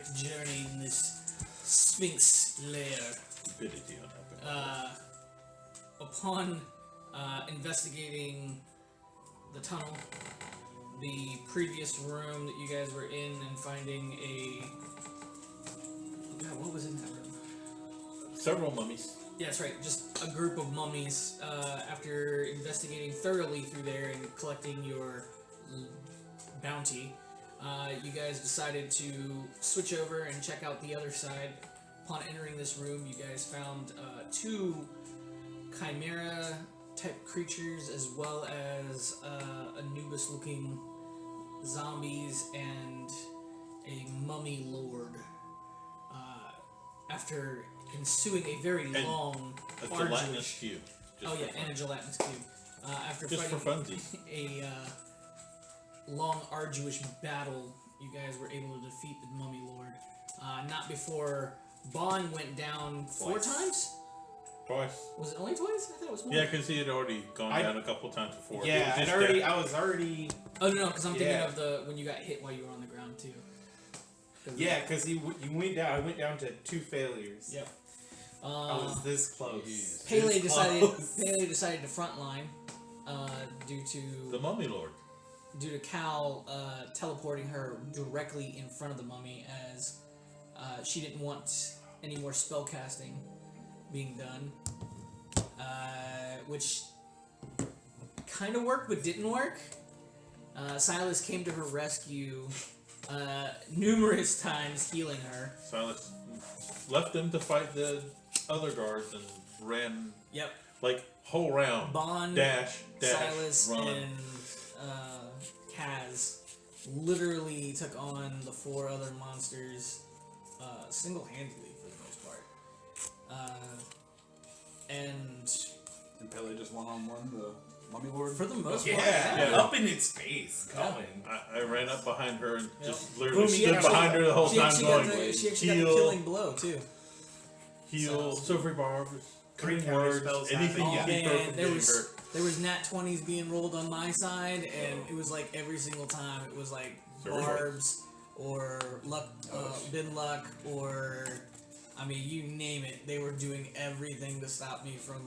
epic journey in this Sphinx lair. Stupidity on that. Upon investigating the tunnel, the previous room that you guys were in, and finding a... Oh God, what was in that room? Several mummies. Yeah, that's right. Just a group of mummies. After investigating thoroughly through there and collecting your bounty, you guys decided to switch over and check out the other side. Upon entering this room, you guys found two chimera-type creatures, as well as Anubis-looking zombies and a mummy lord. After ensuing a very long, a gelatinous cube. And a gelatinous cube. After just fighting for funsies. a long, arduous battle, you guys were able to defeat the mummy lord. Not before Bond went down 4 times? Twice. Was it only twice? I thought it was more. Yeah, because he had already gone down a couple times before. Yeah, I was already... Oh, no, because I'm thinking of when you got hit while you were on the ground, too. Yeah, because you went down. I went down to 2 failures. Yep. I was this close. Pele decided to frontline due to the mummy lord. Due to Cal teleporting her directly in front of the mummy, as she didn't want any more spell casting being done, which kind of worked but didn't work. Silas came to her rescue numerous times, healing her. Silas left them to fight the other guards and ran. Yep. Like whole round. Bond, dash, Silas, run. and Kaz literally took on the 4 other monsters single-handedly for the most part. And Pele just one-on-one the mummy lord? For the most part, yeah. Up in its face, going. I ran up behind her and just literally Boom, stood behind her the whole time going, she actually got the killing blow, too. Heal, silvery barbs, Green green words, spells anything happen. to keep her from getting hurt. There was nat 20s being rolled on my side, and it was like every single time it was like barbs or luck, bin luck, or I mean, you name it. They were doing everything to stop me from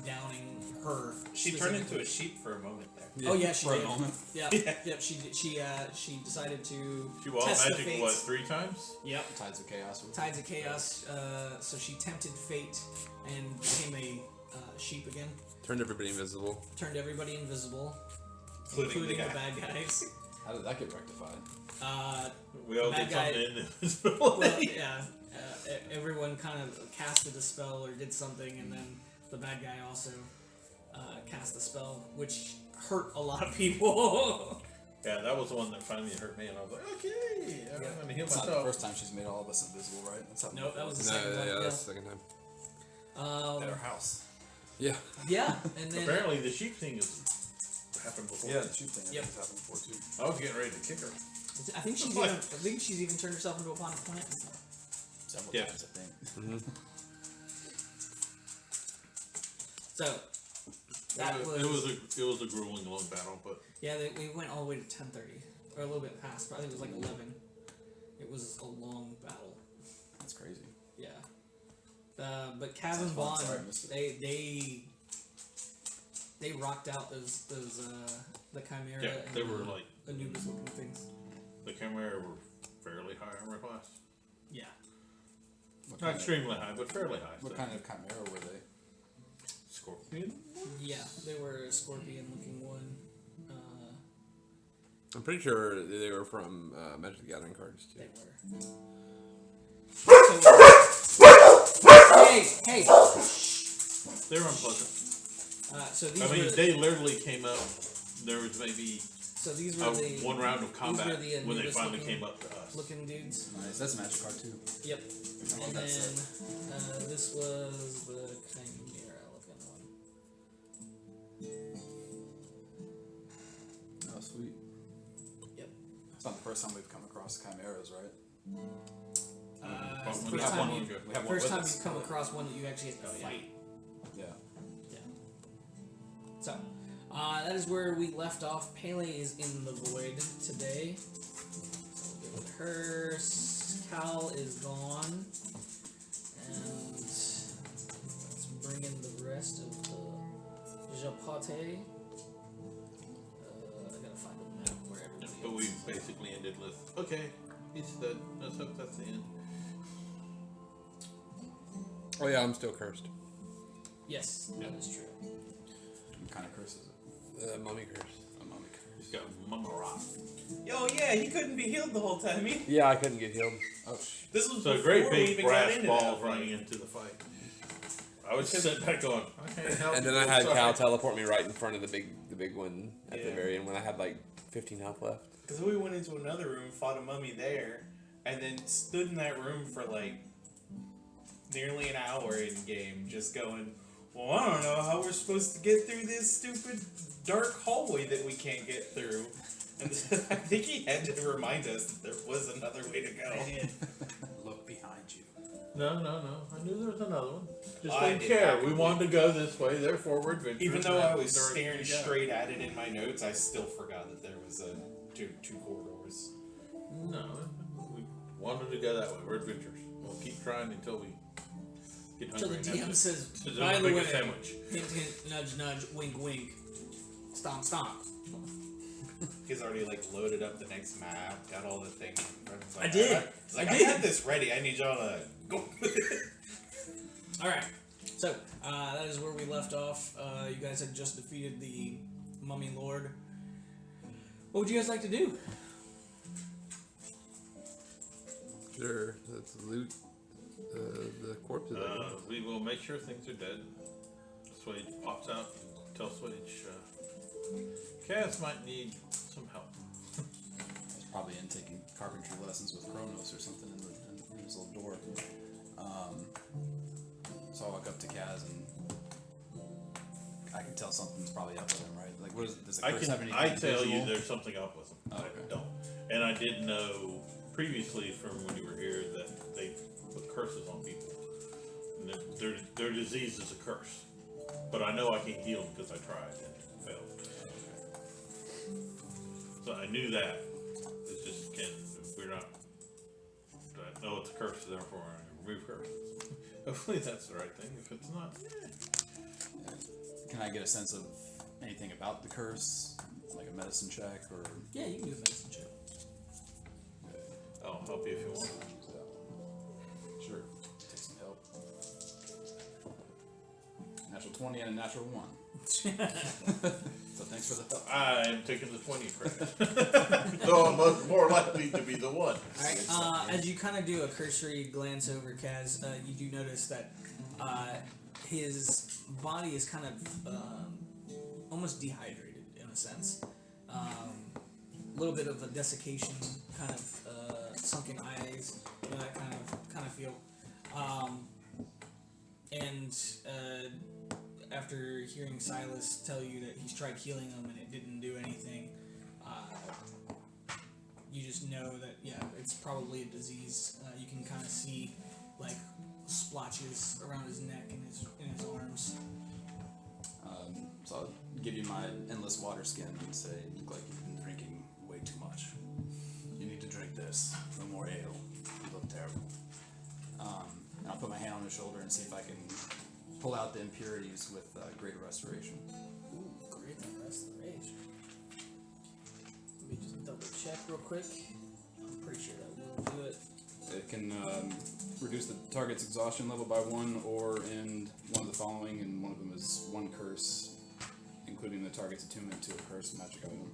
downing her. She turned into a sheep for a moment there. Yeah, oh yeah, she for did. a moment. Yeah, yep. She did. She decided to She walled test the magic fates. what 3 times? Yep. Tides of Chaos. Tides of Chaos. So she tempted fate and became a sheep again. Turned everybody invisible. Turned everybody invisible, Including the the guy. bad guys. How did that get rectified? We all bad did guy- something invisible. Well, yeah. Everyone kind of casted a spell or did something, and then the bad guy also cast a spell, which hurt a lot of people. Yeah, that was the one that finally hurt me, and I was like, okay, I'm going to heal It's not the myself. first time she's made all of us invisible, right? That's happened Nope, that was the No, second one. yeah, that's the second time. at our house. Yeah. Yeah, and then Apparently the sheep thing has happened before. Yeah, the shoot thing Yep. has happened before too. I was getting ready to kick her. I think she's even turned herself into a plant. Several Yeah. times, I think. Mm-hmm. So that It was a grueling long battle, but yeah. We went all the way to 10:30, or a little bit past. Probably it was like 11. It was a long battle. That's crazy. Yeah. But Kaz Sounds and fun. Bond, Sorry, I missed it. they rocked out those the Chimera. yeah, and they were like Anubis looking things. the Chimera were fairly high armor class. Yeah. What Not kind, of, extremely high, but fairly high. what kind of chimera were they? Scorpion? Yeah, they were a scorpion looking one. I'm pretty sure they were from Magic the Gathering cards too. They were. Hey! They were unpleasant. So these I mean, were they literally came up. There was maybe these were the one round of combat were the when they Anubis finally looking- came up to us. looking dudes. Nice. That's a magic card too. Yep. I And love that set. then this was the Chimera looking one. Oh, sweet. Yep. It's not the first time we've come across chimeras, right? It's the We first have time one you- good. We have one First with time us. you've come across one that you actually have to fight. Yeah. Yeah. So, that is where we left off. Pele is in the void today. So we'll get with her. Cal is gone. And let's bring in the rest of the Japate. I gotta find a map where everybody But else we is. basically ended with, okay, he's dead. Let's hope that's the end. Oh yeah, I'm still cursed. Yes, that is true. What kind of curse is it? Mummy curse. A mummy curse. He's got mummy rock. Yo, yeah, he couldn't be healed the whole time. Yeah, I couldn't get healed. Oh, This was So a before great we big even brass got into ball that running fight. into the fight. I was sitting back going, I can't help And you, then I I'm had sorry. Cal teleport me right in front of the big one at the Yeah. very end when I had like 15 health left. Because we went into another room, fought a mummy there, and then stood in that room for like nearly an hour in game, just going, well, I don't know how we're supposed to get through this stupid dark hallway that we can't get through. And I think he had to remind us that there was another way to go. Look behind you. No. I knew there was another one. Just I didn't did care. not We wanted to go this way, therefore we're adventurous. Even though and I that's was the direction staring we go. straight at it in my notes, I still forgot that there was two corridors. No, we wanted to go that way. We're adventurers. We'll keep trying until we get Until the hungry. and have DM to- says, to by the make a way, sandwich. hint, hint, nudge, nudge, wink, wink, stomp, stomp. He's already like loaded up the next map, got all the things. He's I did. He's like, I I did. got this ready. I need y'all to go. Alright, so that is where we left off. You guys had just defeated the Mummy Lord. What would you guys like to do? Sure, let's loot the corpses. I guess. We will make sure things are dead. Swage pops out and tells Swage, Kaz might need some help. He's probably in taking carpentry lessons with Kronos or something in his little door. So I walk up to Kaz and I can tell something's probably up with him, right? Like, what is does the curse have any I tell you visual? there's something up with them. Oh, I okay. don't. And I did know previously from when you were here that they put curses on people. And their disease is a curse. But I know I can heal them because I tried and failed. So I knew that. It's just, we're not, I know it's a curse, therefore I remove curses. Hopefully that's the right thing. If it's not, Can I get a sense of anything about the curse, like a medicine check or? Yeah, you can do a medicine check. I'll help you if you want. Sure. Take some help. Natural 20 and a natural 1. So thanks for the help. I am taking the 20 credit. So I'm much more likely to be the one. Alright, as you kind of do a cursory glance over Kaz, you do notice that his body is kind of almost dehydrated in a sense. A little bit of a desiccation, kind of sunken eyes, you know, that kind of feel. And after hearing Silas tell you that he's tried healing him and it didn't do anything, you just know that, yeah, it's probably a disease. You can kind of see, like, splotches around his neck and his arms. So I'll give you my endless water skin and say, you look like you've been drinking way too much. You need to drink this. No more ale. You look terrible. And I'll put my hand on his shoulder and see if I can pull out the impurities with greater restoration. Ooh, great restoration. Let me just double check real quick. I'm pretty sure that will do it. It can reduce the target's exhaustion level by 1 or end one of the following, and one of them is 1 curse, including the target's attunement to a cursed magic item.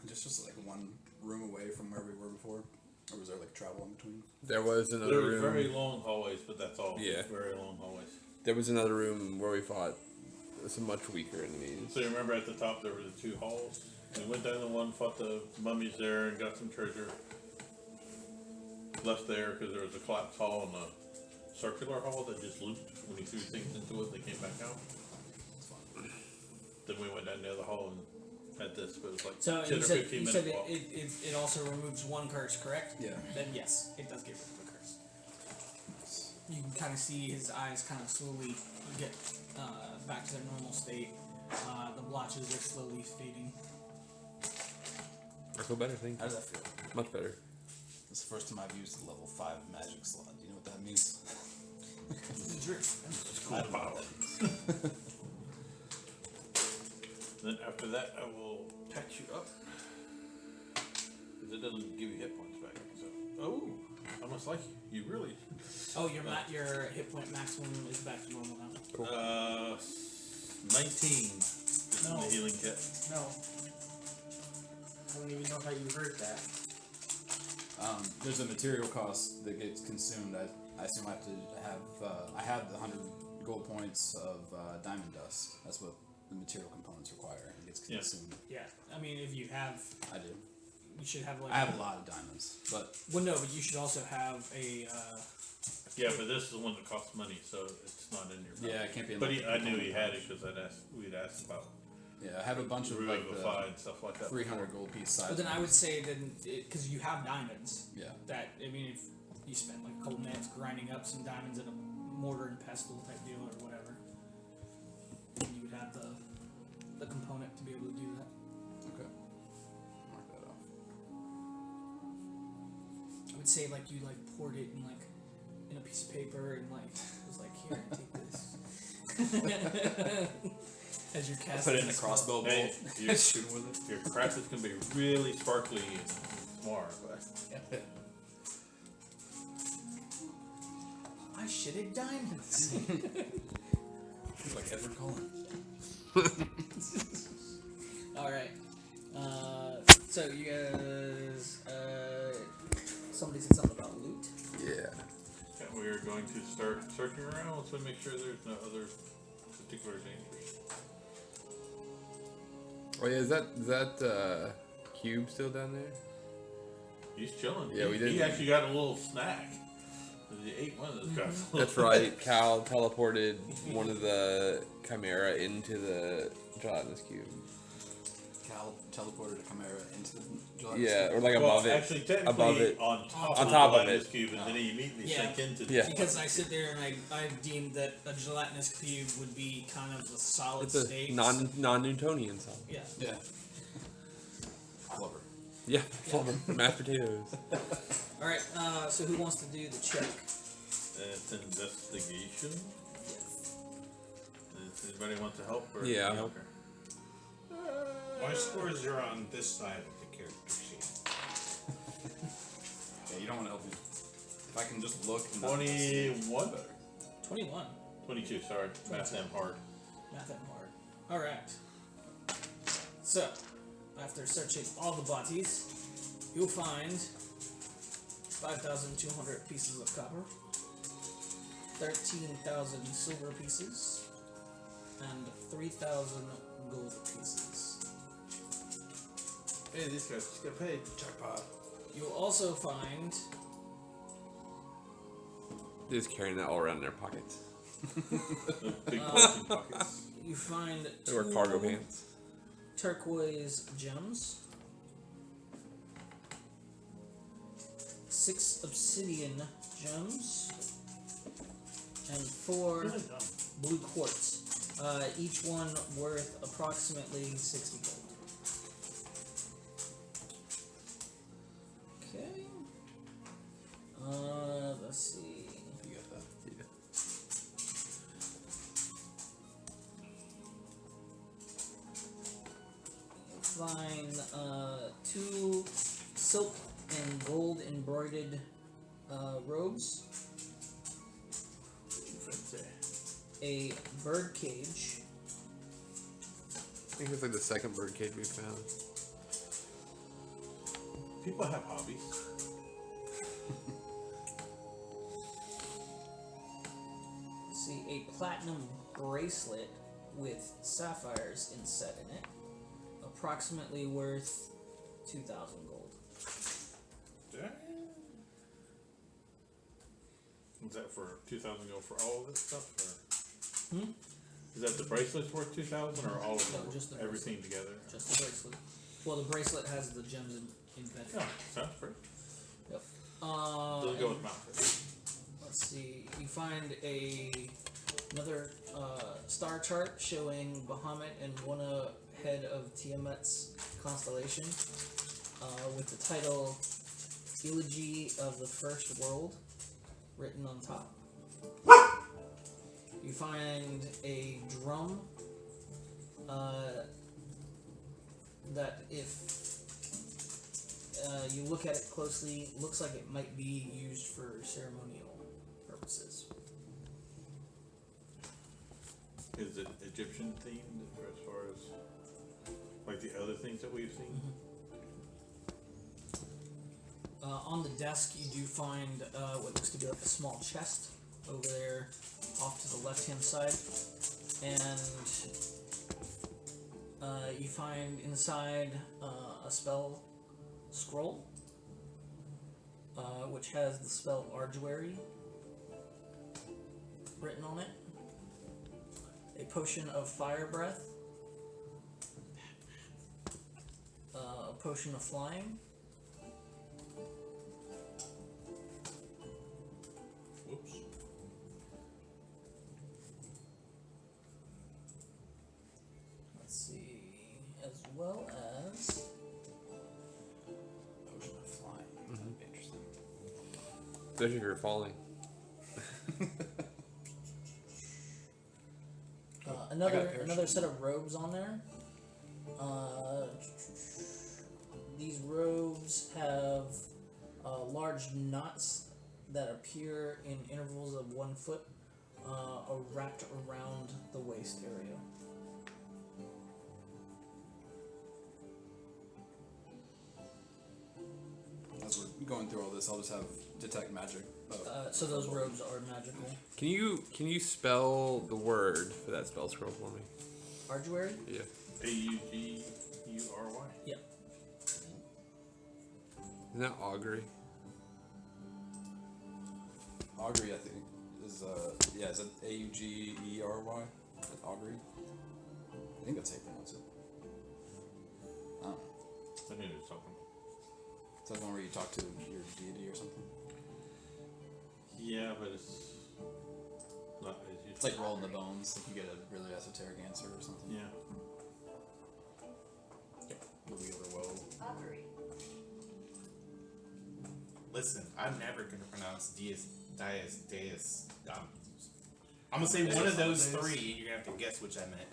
Just like one room away from where we were before, or was there like travel in between? There was another There were room. very long hallways, but that's all. Yeah. Very long hallways. There was another room where we fought some much weaker enemies. So you remember at the top there were the 2 halls? We went down the one, fought the mummies there, and got some treasure. Left there because there was a collapsed hall and a circular hall that just looped when you threw things into it. They came back out. down the other hall and had this, but it was like So 10 you or said, 15 you minute said walk. it also removes one curse, correct? Yeah. Then yes, it does get rid of a curse. You can kind of see his eyes kind of slowly get back to their normal state. The blotches are slowly fading. I feel better, thank How you. does that feel? Much better. It's the first time I've used a level 5 magic slot. Do you know what that means? It's cool I don't know power. what that means. Then after that, I will patch you up. Because it doesn't give you hit points back. So, oh, I must like you. You really. Oh, your hit point maximum is back to normal now. 19. Just in No. the healing kit. No. I don't even know how you heard that. There's a material cost that gets consumed. I assume I have to have. I have the 100 gold points of diamond dust. That's what the material components require. It gets Yeah. consumed. Yeah, I mean, if you have, I do. you should have like. I have a lot of diamonds, but Well, no, but you should also have a. Yeah, but this is the one that costs money, so it's not in your. yeah, it can't be. But I knew he had it. it because we'd asked about Yeah, I have a bunch of like Revivify and stuff like that. 300 gold piece size. But then I would ones. say then because you have diamonds, Yeah. that I mean, if you spent like a couple minutes grinding up some diamonds in a mortar and pestle type deal or whatever, then you would have the component to be able to do that. Okay. Mark that off. I would say like you like poured it in a piece of paper and like was like, here, take this. As you're casting. Put it in a the spell. crossbow bolt. Hey, you- Shoot him with it. Your craft is going to be really sparkly and smart, but I shitted diamonds. He's like Edward Cullen. All right. So you guys, somebody said something about loot. Yeah. we are going to start searching around so make sure there's no other particular dangers. Oh yeah, is that cube still down there? He's chilling. Yeah, we He didn't- actually got a little snack. He ate one of those guys. That's right. Cal teleported one of the chimera into the gelatinous cube. Cal teleported a chimera into the gelatinous Yeah, cube. or like Well, above it. actually, technically, above it. on top On of top the of gelatinous it. cube, and then he immediately Yeah. sank into the Yeah. Because I sit there and I deemed that a gelatinous cube would be kind of a solid It's a state. non-Newtonian solid. Yeah. Yeah. Clever. Yeah, mashed potatoes. All right. So who wants to do the check? It's investigation. Does anybody want to help? Or Yeah, I'll okay. help. My scores are on this side of the character sheet. Yeah, you don't want to help me. If I can just look. And not 21? 21. 22, sorry. Math them hard. Not that hard. All right. So, after searching all the bodies, you'll find 5,200 pieces of copper, 13,000 silver pieces, and 3,000 gold pieces. Hey, these guys just got paid. Jackpot. You'll also find They're just carrying that all around in their pockets. The big bulging pockets. you find They wear 2 cargo pants. turquoise gems, 6 obsidian gems, and 4 Really dumb. blue quartz. Each one worth approximately 60 gold. Okay. Let's see. You got that. Yeah. Find 2 silk and gold embroidered robes, a bird cage, I think it's like the second bird cage we found. People have hobbies. let's see, a platinum bracelet with sapphires inset in it, approximately worth 2,000 gold. Is that for 2,000 gold for all of this stuff? Or? Hmm? Is that the bracelet's worth 2,000 or all of them? No, just the everything together? Just the bracelet. Well, the bracelet has the gems embedded. Yeah, sounds pretty. Yep. Doesn't go with mouth. Let's see. You find another star chart showing Bahamut and one head of Tiamat's constellation, with the title "Elegy of the First World" written on top. You find a drum that, if you look at it closely, looks like it might be used for ceremonial purposes. Is it Egyptian themed as far as like the other things that we've seen? On the desk, you do find what looks to be like a small chest over there off to the left-hand side, and you find inside a spell scroll, which has the spell Arduary written on it, a potion of fire breath, a potion of flying, Whoops. let's see, as well as Potion of flying. That'd be interesting. Especially if you're falling. another set of robes on there. These robes have large knots that appear in intervals of 1 foot, wrapped around the waist area. As we're going through all this, I'll just have detect magic. So those robes are magical. Can you spell the word for that spell scroll for me? Arduary? Yeah. Augury. Yep. Isn't that augury? Augury, I think, is is it Augery? Augury? I think that's how you pronounce it. Oh. I knew it was something. Is that the one where you talk to your deity or something? Yeah, but it's not. It's like rolling the bones, if you get a really esoteric answer or something. Yeah. The wheel of woe. Augury. Listen, I'm never gonna pronounce Deus. I'm gonna say one of those three, and you're gonna have to guess which I meant.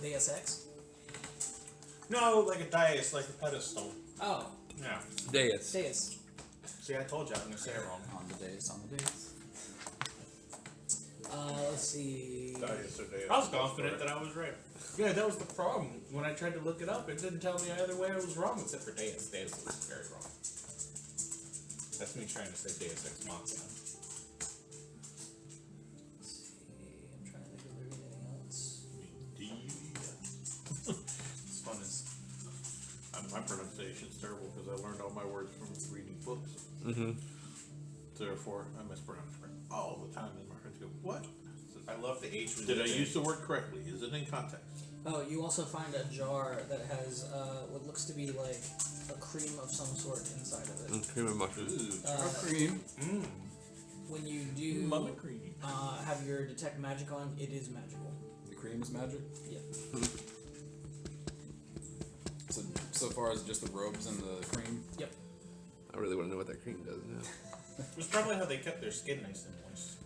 Deus Ex? No, like a dais, like a pedestal. Oh, Yeah. Deus. Deus. See, I told you I'm gonna say it wrong. On the days. Let's see. I was confident that I was right. Yeah, that was the problem. When I tried to look it up, it didn't tell me either way I was wrong, except for Deus. Deus was very wrong. That's me trying to say Deus Ex Machina. Let's see. I'm trying to think of anything else. It's fun as My pronunciation's terrible because I learned all my words from reading books. Mm-hmm. Therefore, I mispronounce it all the time, and my friends go, "What? I love the H. Did I use the word correctly? Is it in context?" Oh, you also find a jar that has what looks to be like a cream of some sort inside of it. Cream of mushrooms. Cream. When you do Mama cream. have your detect magic on, it is magical. The cream is magic. Yep. So far as just the robes and the cream. Yep. I really want to know what that cream does now. It's probably how they kept their skin nice and moist.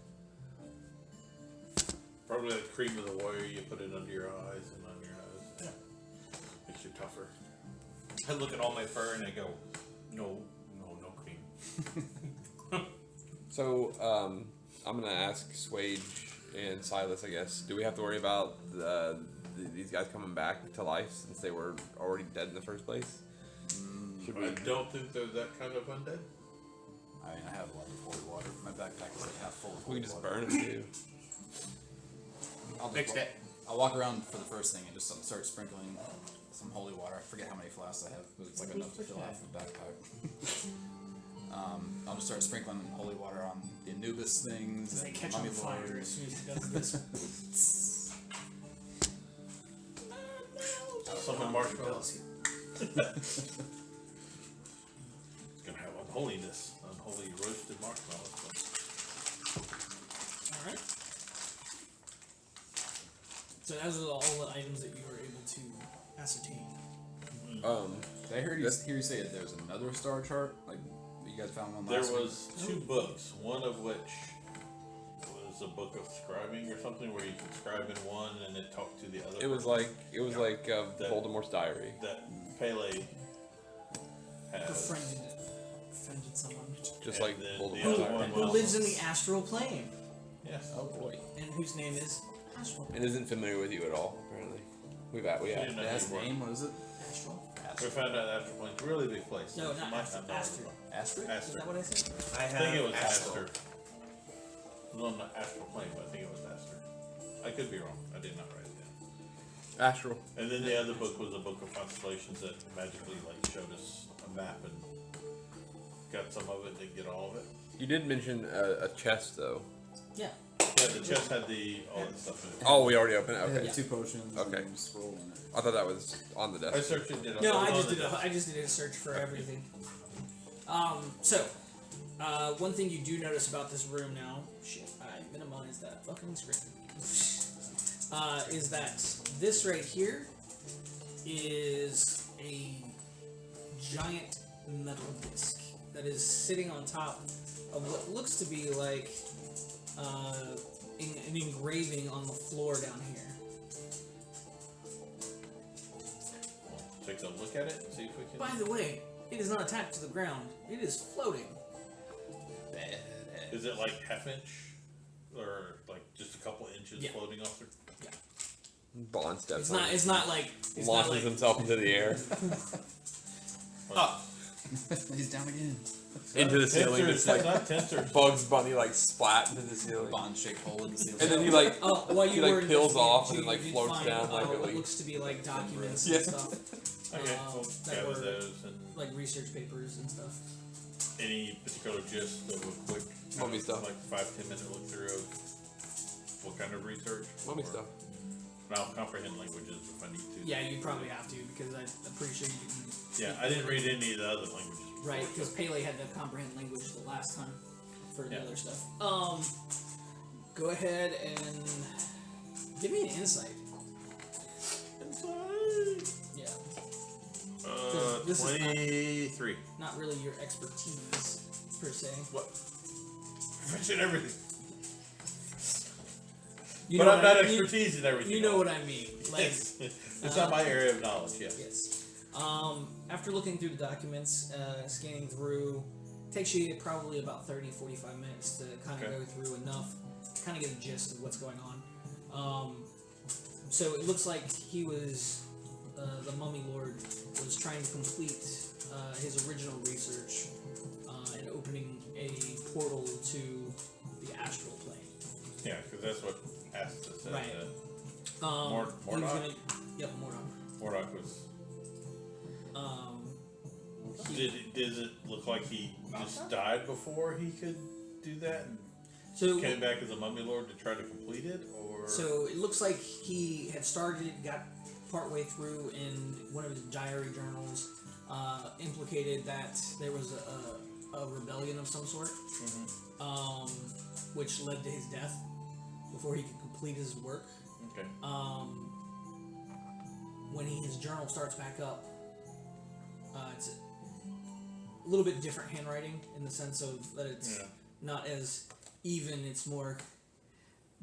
Probably the cream of the warrior. You put it under your eyes and on your nose. Yeah. Makes you tougher. I look at all my fur and I go, no cream. So, I'm gonna ask Swage and Silas, I guess. Do we have to worry about these guys coming back to life since they were already dead in the first place? Should we? I don't think they're that kind of undead. I mean, I have a lot of holy water. My backpack is like half full of We holy can just water. burn them too. I'll just Fixed it. I'll walk around for the first thing and just start sprinkling some holy water. I forget how many flasks I have, but it's like enough to fill half the backpack. I'll just start sprinkling holy water on the Anubis things They and catch mummy on fire lords. as soon as it does this. marshmallows. It's gonna have unholiness, unholy roasted marshmallows. All right. So those are all the items that you were able to ascertain. Did I hear you say that there's another star chart? Like, you guys found one There last week? was 2 books, one of which was a book of scribing or something, where you could scribe in one and it talked to the other. It was person. like Voldemort's diary. That Pele has. Befriended someone. Just And like then Voldemort's the other diary. one Who was- lives in the astral plane, Yes. Oh boy. and whose name is Astral. And isn't familiar with you at all, apparently. We didn't have. know Last who you were. name, what is it? Astral. We found out Astral Plane's a really big place. No, so not you might Astral. not know Astral. Astrid? Is Aster. that what I said? I I think it was Astral. Aster. It was on the Astral Plane, but I think it was Aster. I could be wrong. I did not write it down. Astral. And then the other book was a book of constellations that magically showed us a map and got some of it, didn't get all of it. You did mention a chest, though. Yeah. Yeah, the chest had all that stuff in it. Oh, we already opened it. It Okay. had 2 potions. Okay. And a scroll in it. I thought that was on the I desk. searched it. Did No, it I was just on did the I just did a search for everything. So, one thing you do notice about this room now, shit, I minimized that fucking screen. Is that this right here is a giant metal disc that is sitting on top of what looks to be like an engraving on the floor down here. Take a look at it and see if we can. By the way, it is not attached to the ground. It is floating. Badass. Is it like half inch, or like just a couple inches Yeah. floating off the? Bond steps It's on not. it. It's not like. It's not Launches like. himself into the air. He's down again. Into the ceiling. Tensors, It's like not tensors. Bugs Bunny like splat into the ceiling. Bond shaped hole in the ceiling. And then he like Oh, while you he, like, were peels investigating off too, and then, like, you did floats find, down, like, what really- looks to be like documents Yeah. and stuff, Okay, we'll that gather were those and like research papers and stuff. any particular gist of a quick Mummy stuff. like 5-10 minute look through of what kind of research. mummy Or- stuff. And I'll comprehend languages if I need to. Yeah, you probably have to because I'm pretty sure you didn't. Yeah, I didn't read any of the other languages. Right, because Pele had to comprehend language the last time for the Yeah. other stuff. Go ahead and give me an insight. Yeah, This is not- 23. not really your expertise per se. What? Mention everything. You But know I'm what not I- you- expertise in everything. You know what I mean. Like, It's not my area of knowledge, yes. yes. After looking through the documents, scanning through, takes you probably about 30-45 minutes to kind of Okay. go through enough to kind of get a gist of what's going on. So it looks like he was, the Mummy Lord was trying to complete his original research and opening a portal to the astral plane. Yeah, because that's what Asta said. Right. That He was Mordok? gonna, yep, Mordok. Mordok was. Does it look like he just died before he could do that and So came back as a mummy lord to try to complete it, or? So it looks like he had started, got partway through in one of his diary journals, implicated that there was a rebellion of some sort, which led to his death before he could complete his work. Okay. When his journal starts back up, it's a little bit different handwriting in the sense of that it's Yeah. not as even, it's more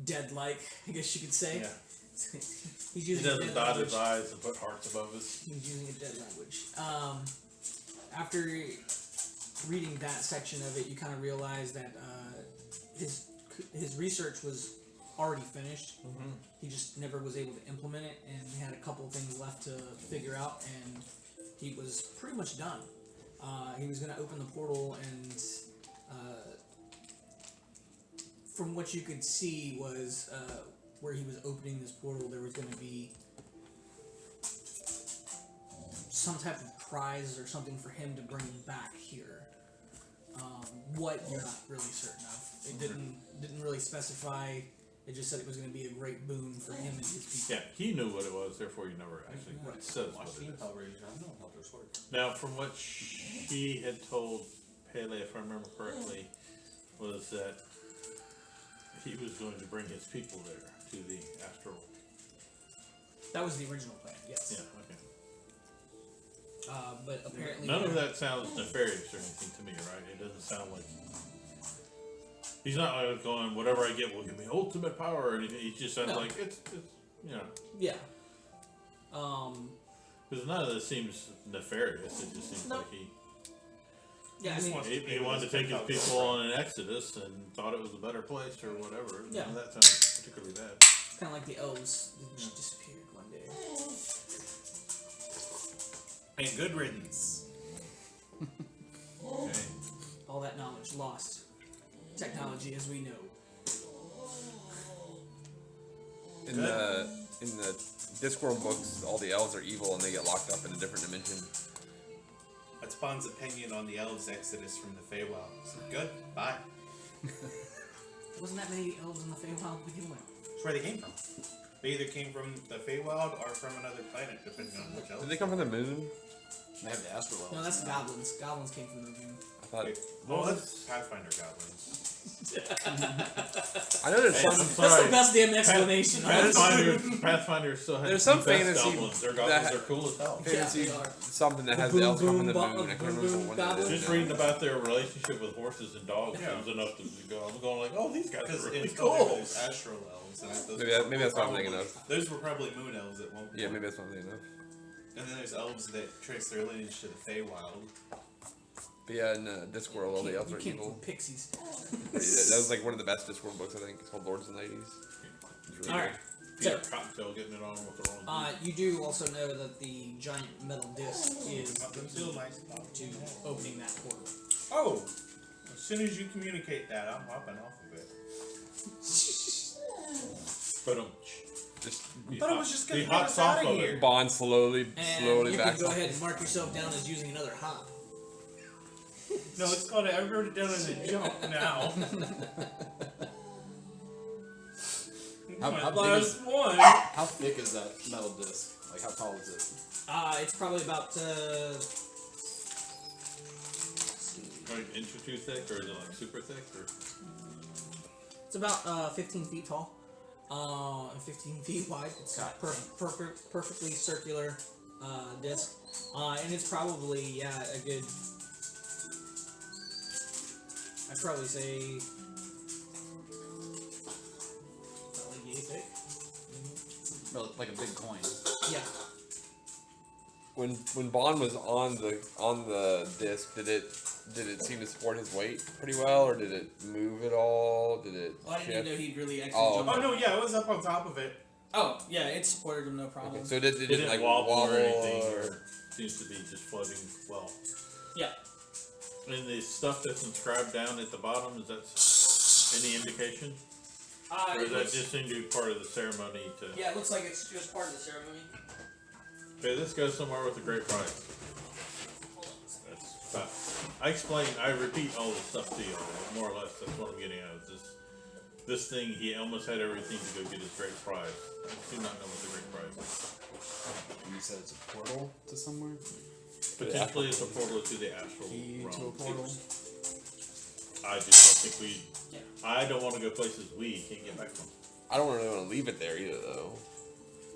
dead-like, I guess you could say. Yeah. He's He using doesn't dead dot language. his eyes and put hearts above his. He's using a dead language. After reading that section of it, you kind of realize that his research was already finished. He just never was able to implement it, and he had a couple of things left to figure out, and he was pretty much done. He was going to open the portal, and from what you could see was where he was opening this portal, there was going to be some type of prize or something for him to bring back here. What you're not really certain of. It didn't really specify. It just said it was going to be a great boon for him and his people. Yeah, he knew what it was, therefore he never actually says what it is. Now, from what she had told Pele, if I remember correctly, was that he was going to bring his people there to the astral. That was the original plan, yes. Yeah, okay. But apparently... None of that sounds nefarious or anything to me, right? It doesn't sound like... He's not like going, whatever I get will give me ultimate power or anything. He just sounds like, it's you know... Yeah. Because none of this seems nefarious. It just seems like he... Yeah, I mean... He wanted to take his people on an exodus and thought it was a better place or whatever. Yeah. None of that sounds particularly bad. It's kind of like the elves that just disappeared one day. And good riddance. Okay. All that knowledge lost. Technology as we know. In the Discworld books, all the elves are evil and they get locked up in a different dimension. That's Bond's opinion on the elves' exodus from the Feywild. So good, bye. Wasn't that many elves in the Feywild to begin with? That's where they came from. They either came from the Feywild or from another planet, depending on which elf. Did they come from the moon? They have the astral elves. No, that's the goblins. Goblins came from the moon. I thought. Oh, that's Pathfinder goblins. I know there's some. That's the best damn explanation. Pathfinder still has There's some the best fantasy goblins. Their goblins that- are cool as hell. Fantasy they are. something that has The the elves come from the boom, moon. I can't remember boom, what it goblin. is. Just reading about their relationship with horses and dogs was enough to go. I'm going like, oh, these guys Because are really in cool. there's astral elves. And those Maybe that's what I'm thinking of. Those were probably moon elves at one point. Yeah, maybe that's what I'm thinking of. And then there's elves that trace their lineage to the Feywild. But yeah, in Discworld, all the elves You are came evil. from pixies. That was like one of the best Discworld books, I think. It's called Lords and Ladies. It's really Alright. Peter So, Cocktail getting it on with the wrong you do also know that the giant metal disc is Them still nice. to opening that portal. Oh! As soon as you communicate that, I'm hopping off of it. But Just But it was just gonna he get hops us off out of of here. Bond slowly And you backs can go off. ahead and mark yourself down as using another hop. No, it's called I wrote it down as a jump now. How Plus one. How thick is that metal disc? Like, how tall is it? It's probably about like inch or two thick, or is it like super thick? Or it's about 15 feet tall, and 15 feet wide. It's a perfectly circular disc, and it's probably a good. I'd probably say like yay thick. Like a big coin. Yeah. When Bond was on the disc, did it seem to support his weight pretty well, or did it move at all? Did it? Well, I didn't shift? know he'd really actually Oh. jump. Oh no, yeah, it was up on top of it. Oh, yeah, it supported him no problem. Okay, so it didn't like wobble or anything, or... or seems to be just floating well. Yeah. And the stuff that's inscribed down at the bottom, is that any indication? Or is that just seem to be part of the ceremony to... Yeah, it looks like it's just part of the ceremony. Okay, this goes somewhere with a great prize. That's about... I repeat all this stuff to you, more or less. That's what I'm getting at. This thing, he almost had everything to go get his great prize. I do not know what the great prize is. And you said it's a portal to somewhere? Potentially it's a portal to the astral Key realm. to a portal? I just don't think we... Yeah. I don't want to go places we can't get back from. I don't really want to leave it there either, though.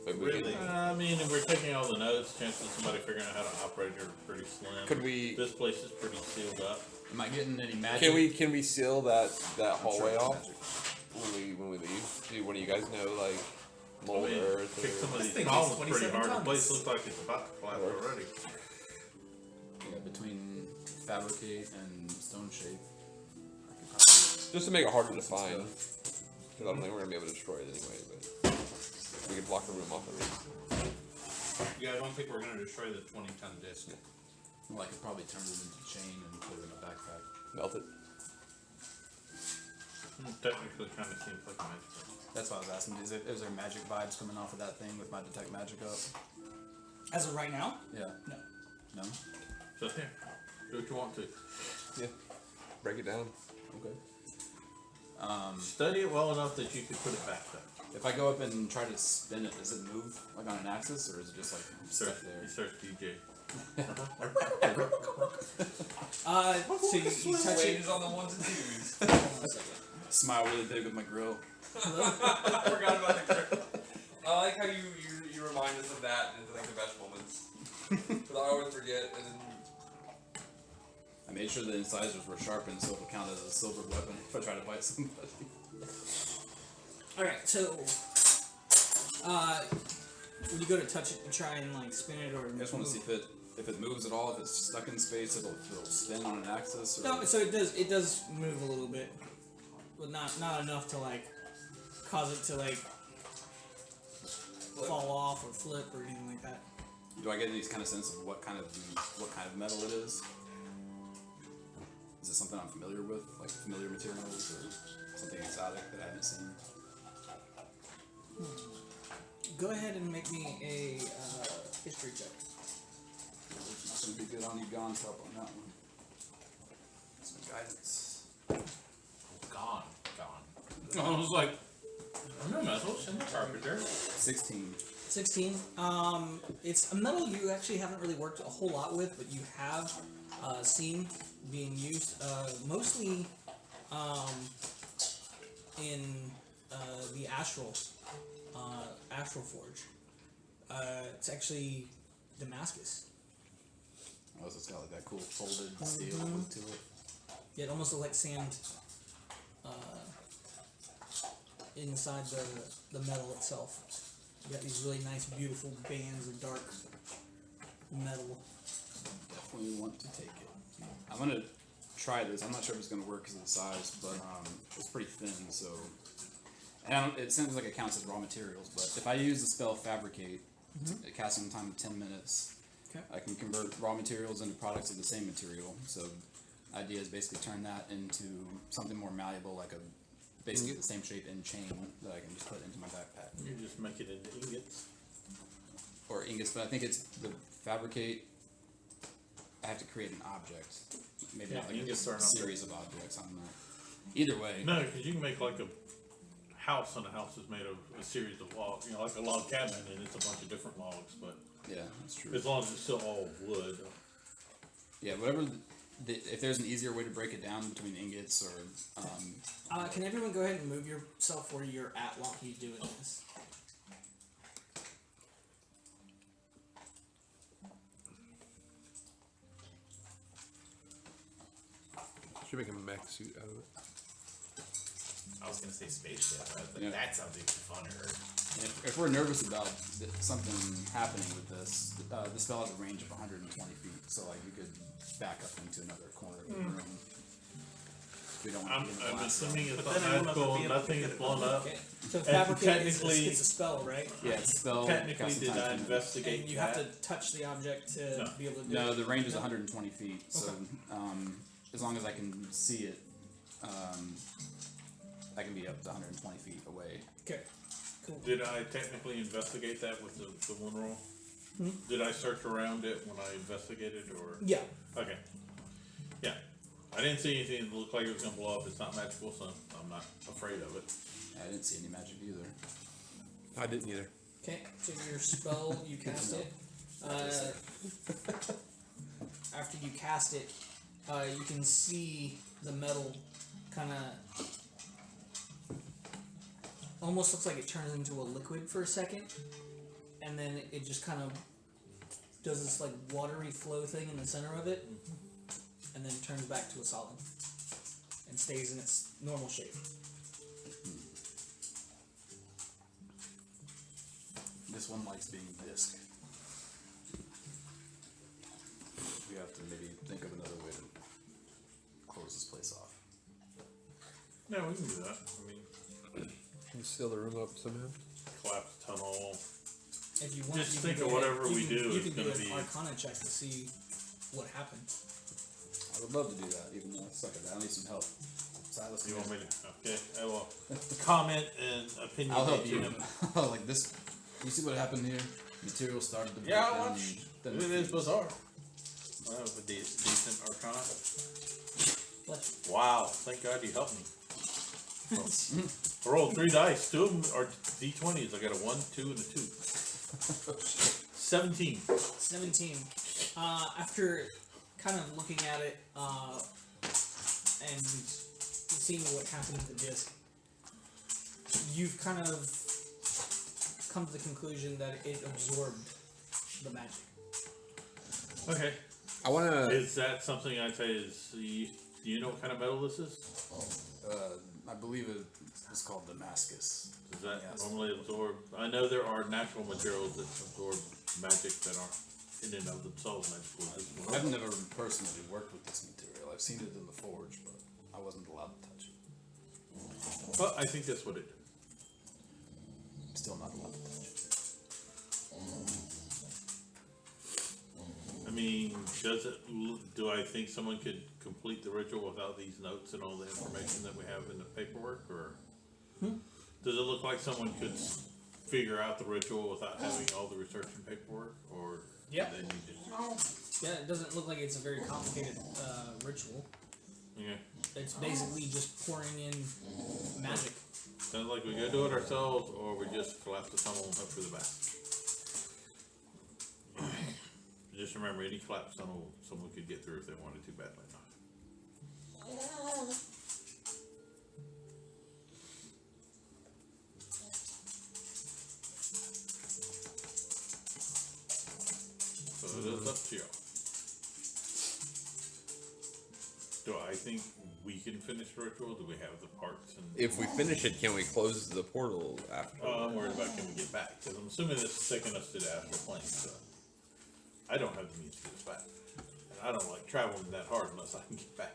But we Really? I mean, if we're taking all the notes, chances of somebody figuring out how to operate it are pretty slim. Could we? This place is pretty sealed up. Am I getting any magic? Can we seal that I'm hallway sure it's off magic. when we leave? Do one of you guys know like I mold mean, earth pick some or? of This these thing columns weighs pretty 27 hard. The tons. place looks like it's about to collapse already. Yeah, between fabricate and stone shape. I could probably... Just to make it harder to find. Because I don't think we're gonna be able to destroy it anyway. But we could block the room off at least. Yeah, I don't think we're gonna destroy the 20-ton disc. Well, I could probably turn it into chain and put it in a backpack. Melt it. Technically, kind of seems like magic. That's why I was asking. Is there magic vibes coming off of that thing with my detect magic up? As of right now? Yeah. No. No? So here, do what you want to. Yeah. Break it down. Okay. Study it well enough that you could put it back though. If I go up and try to spin it, does it move like on an axis, or is it just like stuck there? You search DJ. So you touch it. Waves on the ones and twos. Smile really big with my grill. I forgot about the grill. I like how you remind us of that in like the best moments. But I always forget, and then I made sure the incisors were sharpened so it'll count as a silver weapon if I try to bite somebody. Alright, so when you go to touch it and try and like spin it or I just want to see if it moves at all. If it's stuck in space, it'll spin on an axis. Or... No, so it does move a little bit, but not enough to like cause it to like fall off or flip or anything like that. Do I get any kind of sense of what kind of metal it is? Is it something I'm familiar with, like familiar materials, or something exotic that I haven't seen? Go ahead and make me a history check. It's not going to be good. I'll need Gon's help on that one. Some guidance. Gone. I was like, no metals in the carpenter. 16. 16. It's a metal you actually haven't really worked a whole lot with, but you have seen being used mostly in the Astral Forge. It's actually Damascus. Oh, so it's got like that cool folded steel look to it. Yeah, it almost looks like sand inside the metal itself. You got these really nice, beautiful bands of dark metal. Definitely want to take it. I'm gonna try this. I'm not sure if it's gonna work because of the size, but it's pretty thin, so. And it seems like it counts as raw materials, but if I use the spell Fabricate, it casts in time of 10 minutes. Okay. I can convert raw materials into products of the same material. So, the idea is basically turn that into something more malleable, like basically the same shape in chain that I can just put into my backpack. You just make it into ingots. Or ingots, but I think it's the Fabricate. I have to create an object, maybe not like ingots a are not series of objects. I'm not. Either way, No, because you can make like a house, and a house is made of a series of logs. You know, like a log cabin, and it's a bunch of different logs. But yeah, that's true. as long as it's still all wood. Yeah, whatever. If there's an easier way to break it down between ingots or Can everyone go ahead and move yourself where you're at while he's doing this? should make a mech suit out of it. I was gonna say spaceship, but Yeah. that sounds even funner. if we're nervous about something happening with this, the spell has a range of 120 feet, so like we could back up into another corner of the room. We don't want to be in the I'm blast assuming zone. it's But not then I won't magical, be able to nothing get is it blown up. Okay. So fabricate is technically- it's a spell, right? Yeah, it's a spell. Technically, cast in did time I 10 minutes. investigate And you that? have to touch the object to No. be able to do No, it. the range is 120 feet, so Okay. as long as I can see it, I can be up to 120 feet away. Okay. Cool. Did I technically investigate that with the one roll? Did I search around it when I investigated, or? Yeah. Okay. Yeah. I didn't see anything that looked like it was gonna blow up. It's not magical, so I'm not afraid of it. I didn't see any magic either. I didn't either. Okay. So your spell, you cast it. After you cast it, you can see the metal kind of almost looks like it turns into a liquid for a second, and then it just kind of does this like watery flow thing in the center of it, and then turns back to a solid and stays in its normal shape. This one likes being disc. We have to maybe think of another way to close this place off. No, we can do that. I mean, Can you seal the room up somehow? collapse tunnel. If you want, Just you think can of go ahead- whatever you we can- do You is can do gonna an be- Arcana check to see what happened. I would love to do that, even though I suck at that. I need some help. Silas, You want me to? Okay, I will comment and opinion. I'll help to you. him. Like this. You see what happened here? Material started to break Yeah, I down, watched. then It is bizarre. That was a decent arcana. But Wow, thank God you helped me. I rolled 3 dice. 2 of them are D20s. I got a 1, 2, and a 2. 17. 17. After kind of looking at it and seeing what happened to the disc, you've kind of come to the conclusion that it absorbed the magic. Okay. I want to. Is that something I'd say is... Do you know what kind of metal this is? I believe it was called Damascus. Does that Yes. normally absorb? I know there are natural materials that absorb magic that aren't in and of themselves magical. I've never personally worked with this material. I've seen it in the forge, but I wasn't allowed to touch it. But I think that's what it did. I'm still not allowed to touch it. I mean, do I think someone could complete the ritual without these notes and all the information that we have in the paperwork, or does it look like someone could figure out the ritual without having all the research and paperwork, or Yeah. do they need to? Yeah, it doesn't look like it's a very complicated ritual. Yeah, It's basically just pouring in magic. sounds like we gotta do it ourselves, or we just collapse the tunnel and hope for the best. Just remember, any collapsed tunnel, someone could get through if they wanted to badly enough. So it is up to y'all. Do I think we can finish the ritual? Do we have the parts? And If we finish it, can we close the portal after? I'm worried about can we get back? Because I'm assuming this is taking us to the astral plane. So I don't have the means to get us back, and I don't like traveling that hard unless I can get back.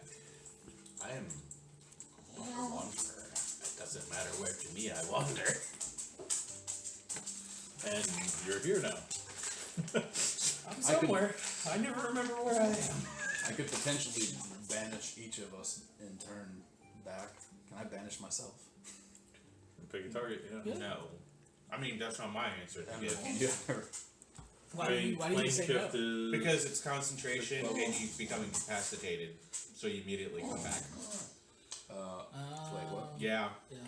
I am a wanderer. It doesn't matter where to me I wander. And you're here now. I'm somewhere. I never remember where I am. I could potentially banish each of us in turn back. Can I banish myself? Pick a target, yeah. No. I mean, that's not my answer to give. Why I do mean, you plane say shift no? is Because it's concentration and you become incapacitated, so you immediately come back. Wait, what? Yeah. Yeah.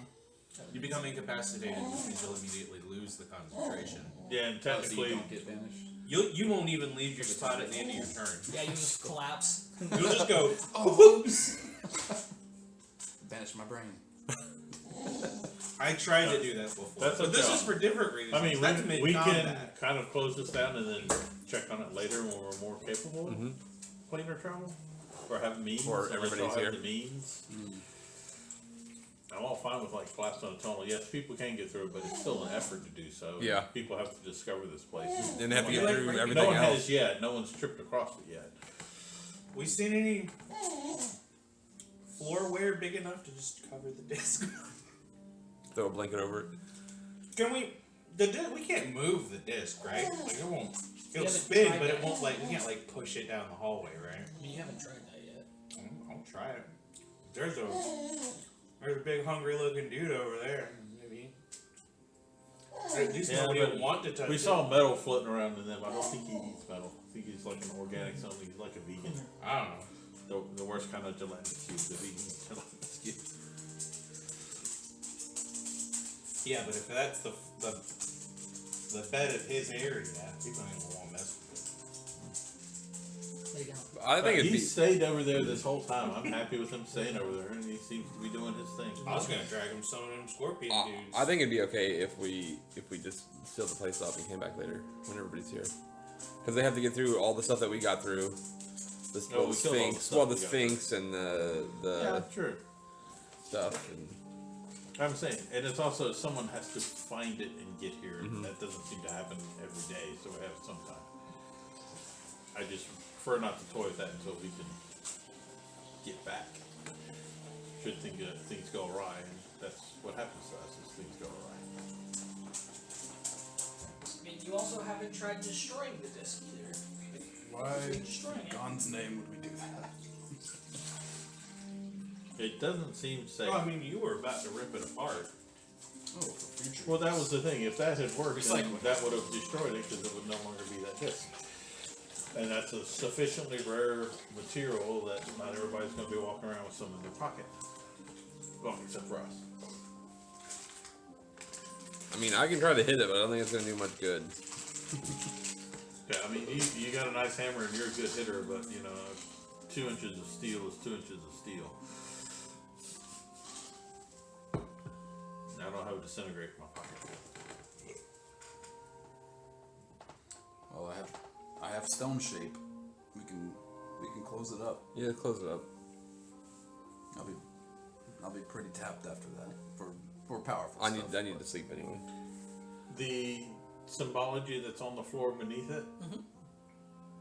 You become incapacitated, which means you'll immediately lose the concentration. yeah, and So you technically, don't get banished? You won't even leave your spot at the end of your turn. Yeah, you just collapse. You'll just go. Oops! Banish my brain. I tried to do that before. That's but this okay. is for different reasons. I mean, That's we can mid-combat. kind of close this down and then check on it later when we're more capable of planar travel, or have means, Or unless everybody's y'all have here. the means. I'm all fine with like collapse on a tunnel. Yes, people can get through it, but it's still an effort to do so. Yeah. People have to discover this place. And they have to No get one through has- everything No one else. has yet. No one's tripped across it yet. We seen any floorware big enough to just cover the disc? Throw a blanket over it. Can we? We can't move the disc, right? Like it won't. It'll haven't spin, tried but it that. won't like we can't like push it down the hallway, right? You haven't tried that yet. I'll try it. There's a big hungry looking dude over there. Maybe. At least Yeah, nobody but would want to touch We it. saw metal floating around in them. I don't think he eats metal. I think he's like an organic something. He's like a vegan. I don't know. The worst kind of gelatinous cube, the vegan gelatinous cube. Yeah, but if that's the bed of his area, people ain't gonna want to mess with it. There you go. I think it'd he be. stayed over there this whole time. I'm happy with him staying over there, and he seems to be doing his thing. I was gonna drag him some of them scorpion dudes. I think it'd be okay if we just sealed the place up and came back later when everybody's here, because they have to get through all the stuff that we got through. The, No, well, we the killed all the Sphinx, stuff well, the we got Sphinx and the Yeah, true. stuff. And I'm saying, and it's also someone has to find it and get here, and that doesn't seem to happen every day. So we have some time. I just prefer not to toy with that until we can get back. Should things go awry, and that's what happens to us: is things go awry. I mean, you also haven't tried destroying the disc either. Why Destroying in it. God's name would we do that? It doesn't seem safe. Well, I mean, you were about to rip it apart. Oh, for future. Well, that was the thing. If that had worked, then Recycling. that would have destroyed it because it would no longer be that disc. And that's a sufficiently rare material that not everybody's going to be walking around with some in their pocket. Well, except for us. I mean, I can try to hit it, but I don't think it's gonna do much good. Yeah, I mean, you got a nice hammer and you're a good hitter, but you know, 2 inches of steel is 2 inches of steel. I don't have a disintegrate in my pocket. Well, I have stone shape. We can close it up. Yeah, close it up. I'll be pretty tapped after that for powerful I stuff. need to sleep anyway. The symbology that's on the floor beneath it,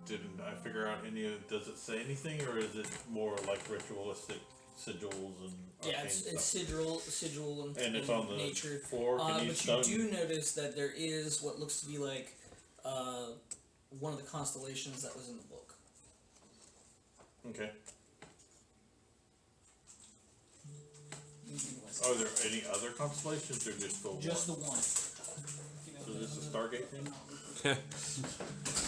didn't I figure out any of, does it say anything, or is it more like ritualistic sigils and Yeah, arcane it's stuff? sigil And it's on the nature. floor. Can you But stone? you do notice that there is what looks to be like one of the constellations that was in the book. Okay. Are there any other constellations, or just the one? Just the one. So this is a Stargate thing?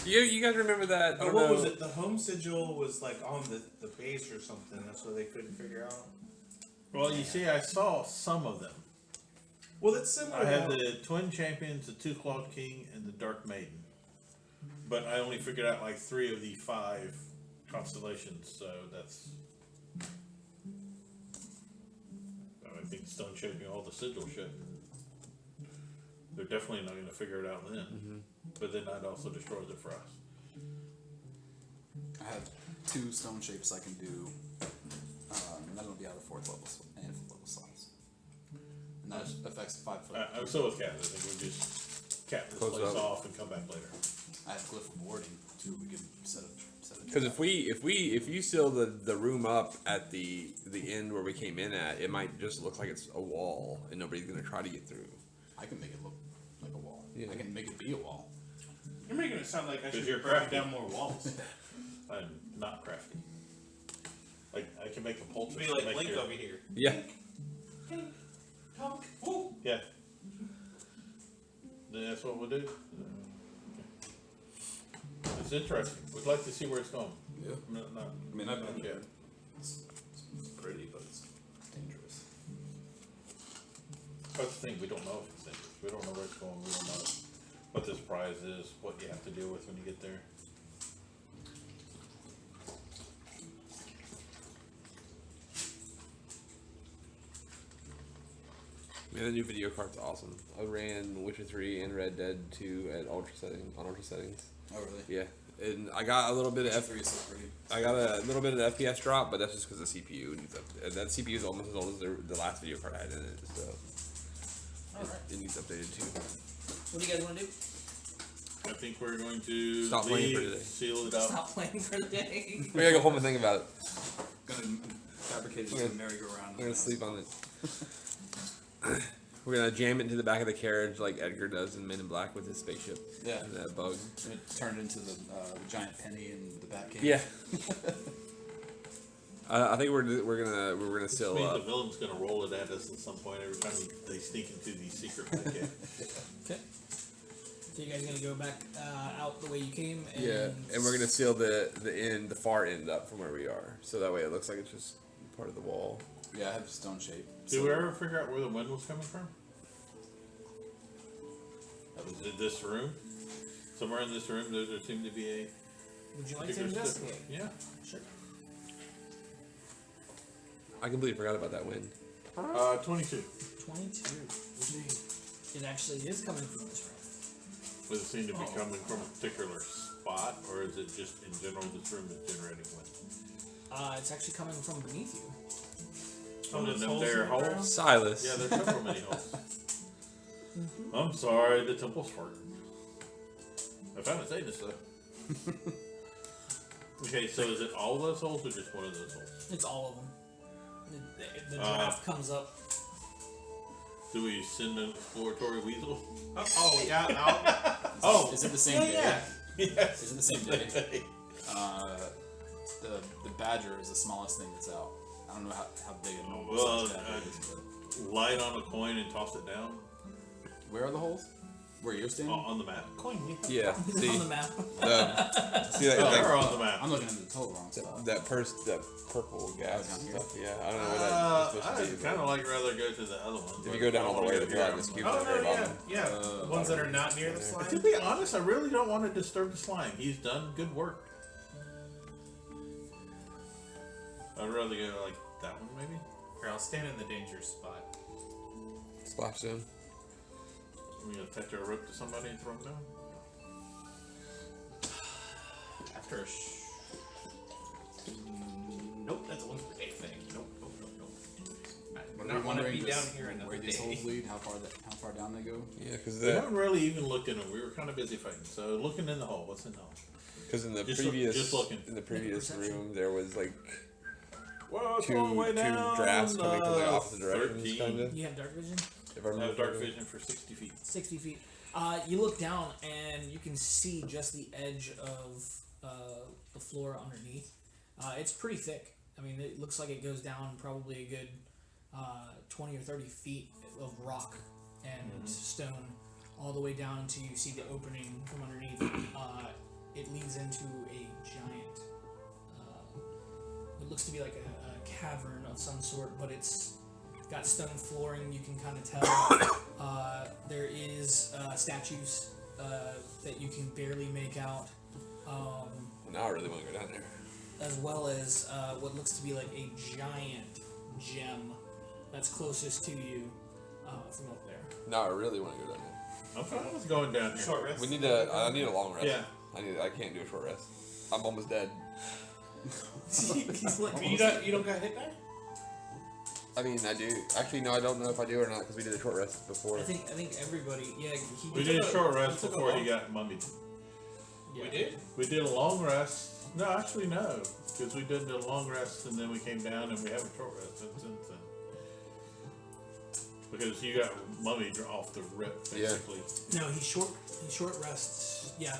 You guys remember that? I Oh, don't what know. was it? The home sigil was like on the base or something. That's what they couldn't figure out. Well, you see, I saw some of them. Well, that's similar. I had to- the Twin Champions, the Two-Clawed King, and the Dark Maiden. But I only figured out like 3 of the 5 constellations, so that's... I think stone shaping all the sigil shit. They're definitely not going to figure it out then. But then I'd also destroy it for us. I have 2 stone shapes I can do. And that'll be out of 4th level and 5th level slots. And that affects 5 foot. I'm so with Cat. I think we'll just cap this Close it place up. off and come back later. I have glyph of warding too. We can set it. Because if you seal the room up at the end where we came in at, it might just look like it's a wall and nobody's gonna try to get through. I can make it look like a wall. Yeah. I can make it be a wall. You're making it sound like I should you're break crafty. down more walls. I'm not crafty. Like, I can make a poultice. Be like make Link your- over here. Yeah. Talk. Woo. Yeah. Then that's what we'll do. Okay. It's interesting. We'd like to see where it's going. Yeah. I mean, I've not been yet. It's pretty, but it's dangerous. That's the thing. We don't know if it's dangerous. We don't know where it's going. We don't know what this prize is. What you have to deal with when you get there. Man, the new video card's awesome. I ran Witcher 3 and Red Dead 2 at ultra settings. Oh really? Yeah, and I got a little bit of F3 is so pretty. I got a little bit of FPS drop, but that's just because the CPU needs and that CPU is almost as old as the last video card I had in it, so it needs updated too. What do you guys want to do? I think we're going to Stop playing for leave, today. seal it up. Stop playing for the day. We gotta go home and think about it. Gonna fabricate it into a merry-go-round. We're gonna sleep on it. We're gonna jam it into the back of the carriage like Edgar does in Men in Black with his spaceship. Yeah. And that bug. It turned into the giant penny in the Batcave. Yeah. I think we're gonna This still. means the villain's going to roll it at us at some point every time they sneak into the secret packet. Okay. So you guys gonna go back out the way you came? And Yeah, and we're gonna seal the far end up from where we are, so that way it looks like it's just part of the wall. Yeah, I have stone shape. Did we ever figure out where the wind was coming from? Was it this room? Somewhere in this room, there seemed to be a. Would you like to bigger investigate? Yeah. Sure. I completely forgot about that wind. 22. 22. It actually is coming from this room. Does it seem to be coming from a particular spot, or is it just in general this room is generating wind? It's actually coming from beneath you. One of those them holes there in the ground? holes? Silas. Yeah, there's several many holes. I'm sorry, the temple's farting. I found its anus though. Okay, so is it all those holes or just one of those holes? It's all of them. The draft comes up. Do we send an exploratory weasel? Oh yeah. Oh. Is it the same day? Yes. Is it the same day? The badger is the smallest thing that's out. I don't know how big a normal Well, size badger is, but light on a coin and toss it down. where are the holes? Where you're standing? On the map. Yeah. It's See, on the map. see that, Oh, like, they're on the map. I'm looking at the total wrong spot. that purple gas down here? stuff. Yeah, I don't know what that is supposed to I'd be. kind of like rather go to the other one. If you go down all the way, there's a lot of this cube Oh at the very no, yeah, bottom. yeah. The ones that are not near the there. slime. To be honest, I really don't want to disturb the slime. He's done good work. I'd rather go like that one, maybe. Here, I'll stand in the dangerous spot. Splash zone. We gonna attach a rope to somebody and throw them down. After a Nope, that's a once per day thing. Nope. I What do are not we want to wondering be down just here another where these day. holes lead? How far down they go? Yeah, because We haven't really even looked in them. We were kind of busy fighting. So looking in the hole. What's in the hole? in the Just previous looking. in the previous Perception. room there was like Well, it's two all the way down. drafts coming from the opposite 13. directions, kind of. You have dark vision? If I I remember have dark correctly. vision for 60 feet. 60 feet. You look down and you can see just the edge of the floor underneath. It's pretty thick. I mean, it looks like it goes down probably a good 20 or 30 feet of rock and stone all the way down to you see the opening from underneath. It leads into a giant, it looks to be like a cavern of some sort, but it's got stone flooring, you can kind of tell. There is statues that you can barely make out, Now I really want to go down there. as well as what looks to be like a giant gem that's closest to you from up there. Now I really want to go down there. I'm fine with going down here. Short rest. We need I need a long rest. Yeah. I can't do a short rest. I'm almost dead. He's like, You don't got hit die? I mean, I do. Actually, no, I don't know if I do or not because we did a short rest before. I think everybody, yeah. We did a short rest before he got mummied. We did? We did a long rest. No, actually no. Because we did a long rest and then we came down and we have a short rest since then. Because you got mummied off the rip, basically. No, he short rests. Yeah.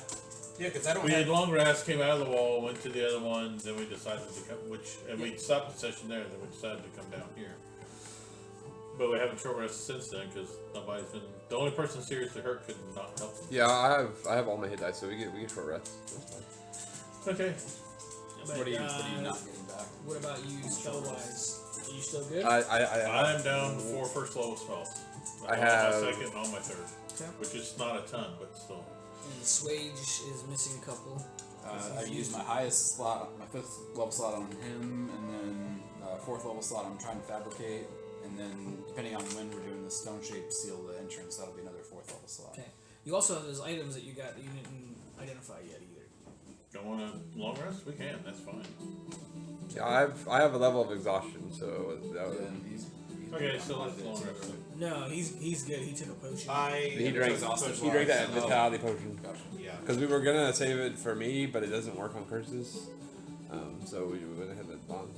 Yeah, because I don't We have... had long rest, came out of the wall, went to the other one, then we decided to come, we stopped the session there, then we decided to come down here. But we haven't short rest since then because nobody's been. The only person seriously hurt could not help them. Yeah, I have all my hit dice, so we get short rest. That's fine. Okay. But, What are you not getting back? What about you spell wise? Are you still good? I'm down 4 first level spells. I On have- my second and on my third. Okay. Which is not a ton, but still. And Swage is missing a couple. I used my highest slot, my 5th level slot on him, and then 4th level slot I'm trying to fabricate, and then depending on when we're doing the stone shaped seal the entrance, that'll be another 4th level slot. Okay. You also have those items that you got that you didn't identify yet either. Don't want a long rest? We can, that's fine. Yeah, I have a level of exhaustion, so that was, Yeah, and he's Okay, so let's long rest. No, he's good. He took a potion. he drank that vitality potion Gotcha. Yeah. because we were gonna save it for me, but it doesn't work on curses. So we went ahead and bond.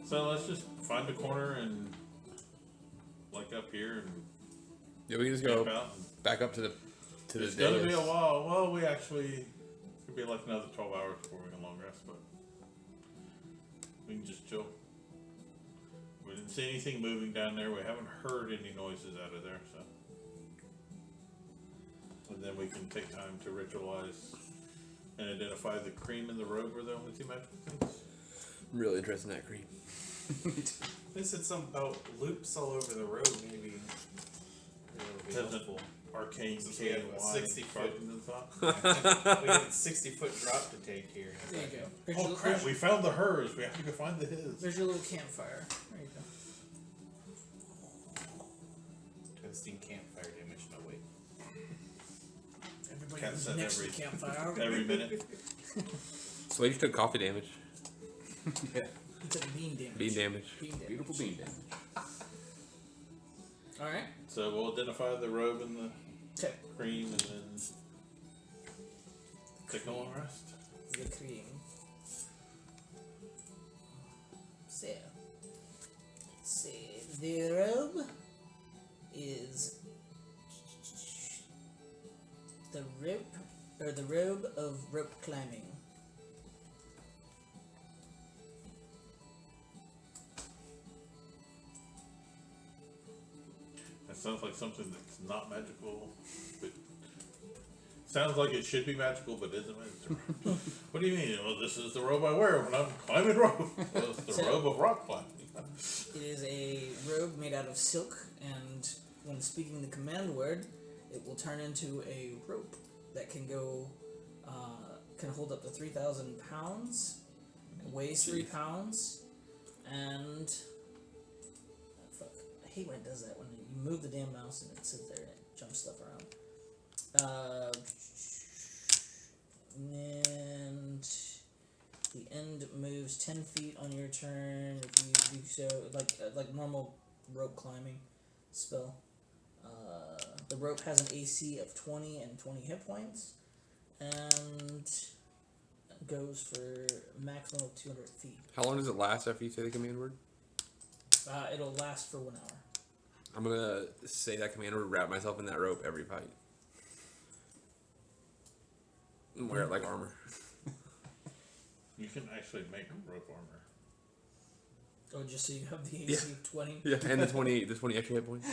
So let's just find a corner and like up here and Yeah, we can just camp go out. back up to the It's gonna be dais. a while. Well, we actually could be like another 12 hours before we can long rest, but we can just chill. We didn't see anything moving down there. We haven't heard any noises out of there, so. And then we can take time to ritualize and identify the cream and the robe are the only two magical things. I'm really interested in that cream. They said something about loops all over the road, maybe. It'll be Doesn't helpful. arcane Since we have a wine 60 foot- sharpened to the top. We had a 60-foot drop to take here. There you go. There's Oh your, crap! We found the hers. We have to go find the his. There's your little campfire. There you go. Toasting campfire damage, no wait. Everybody Cat who's said next to the every- campfire. Every minute. So you took coffee damage, Yeah. He took bean damage. bean damage. Bean damage. Beautiful bean damage. All right. So we'll identify the robe and the Okay. cream, and then take a long rest. The cream. So, the robe is the robe of rope climbing. That sounds like something that's not magical, but Sounds like it should be magical, but isn't it? What do you mean? Well, this is the robe I wear when I'm climbing rope. Well, it's the robe of rock climbing. It is a robe made out of silk, and when speaking the command word, it will turn into a rope that can can hold up to 3,000 pounds, weighs 3 pounds, and fuck, I hate when it does that. When you move the damn mouse and it sits there and it jumps stuff around. And the end moves 10 feet on your turn if you do so, like normal rope climbing spell. The rope has an AC of 20 and 20 hit points, and goes for a maximum of 200 feet. How long does it last after you say the command word? It'll last for 1 hour. I'm gonna say that command word, wrap myself in that rope every fight. And wear it like armor. You can actually make rope armor. Oh, just so you have the AC of 20? Yeah, and the 20 extra hit points.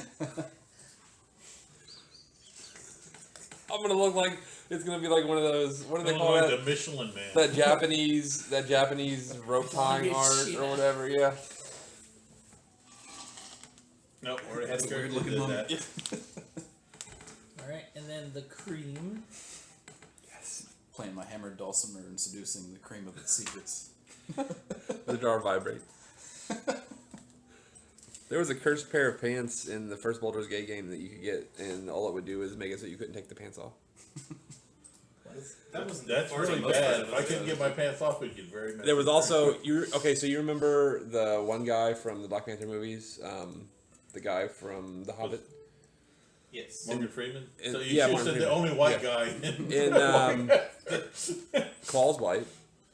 I'm gonna look like it's gonna be like one of those. What do they call like that? The Michelin Man. That Japanese rope tying art or whatever. Yeah. Nope, already That's had a a weird character looking did mummy. that. Alright, and then the cream. Yes. Playing my hammered dulcimer and seducing the cream of its secrets. The jar vibrates. There was a cursed pair of pants in the first Baldur's Gate game that you could get, and all it would do is make it so you couldn't take the pants off. That's really bad. If I couldn't get my pants off, it'd get very messy. There was also so you remember the one guy from the Black Panther movies, the guy from The Hobbit. Yes. Morgan Freeman. And- So you yeah, should Morgan said the Freeman. only white Yeah. guy In Claw's white.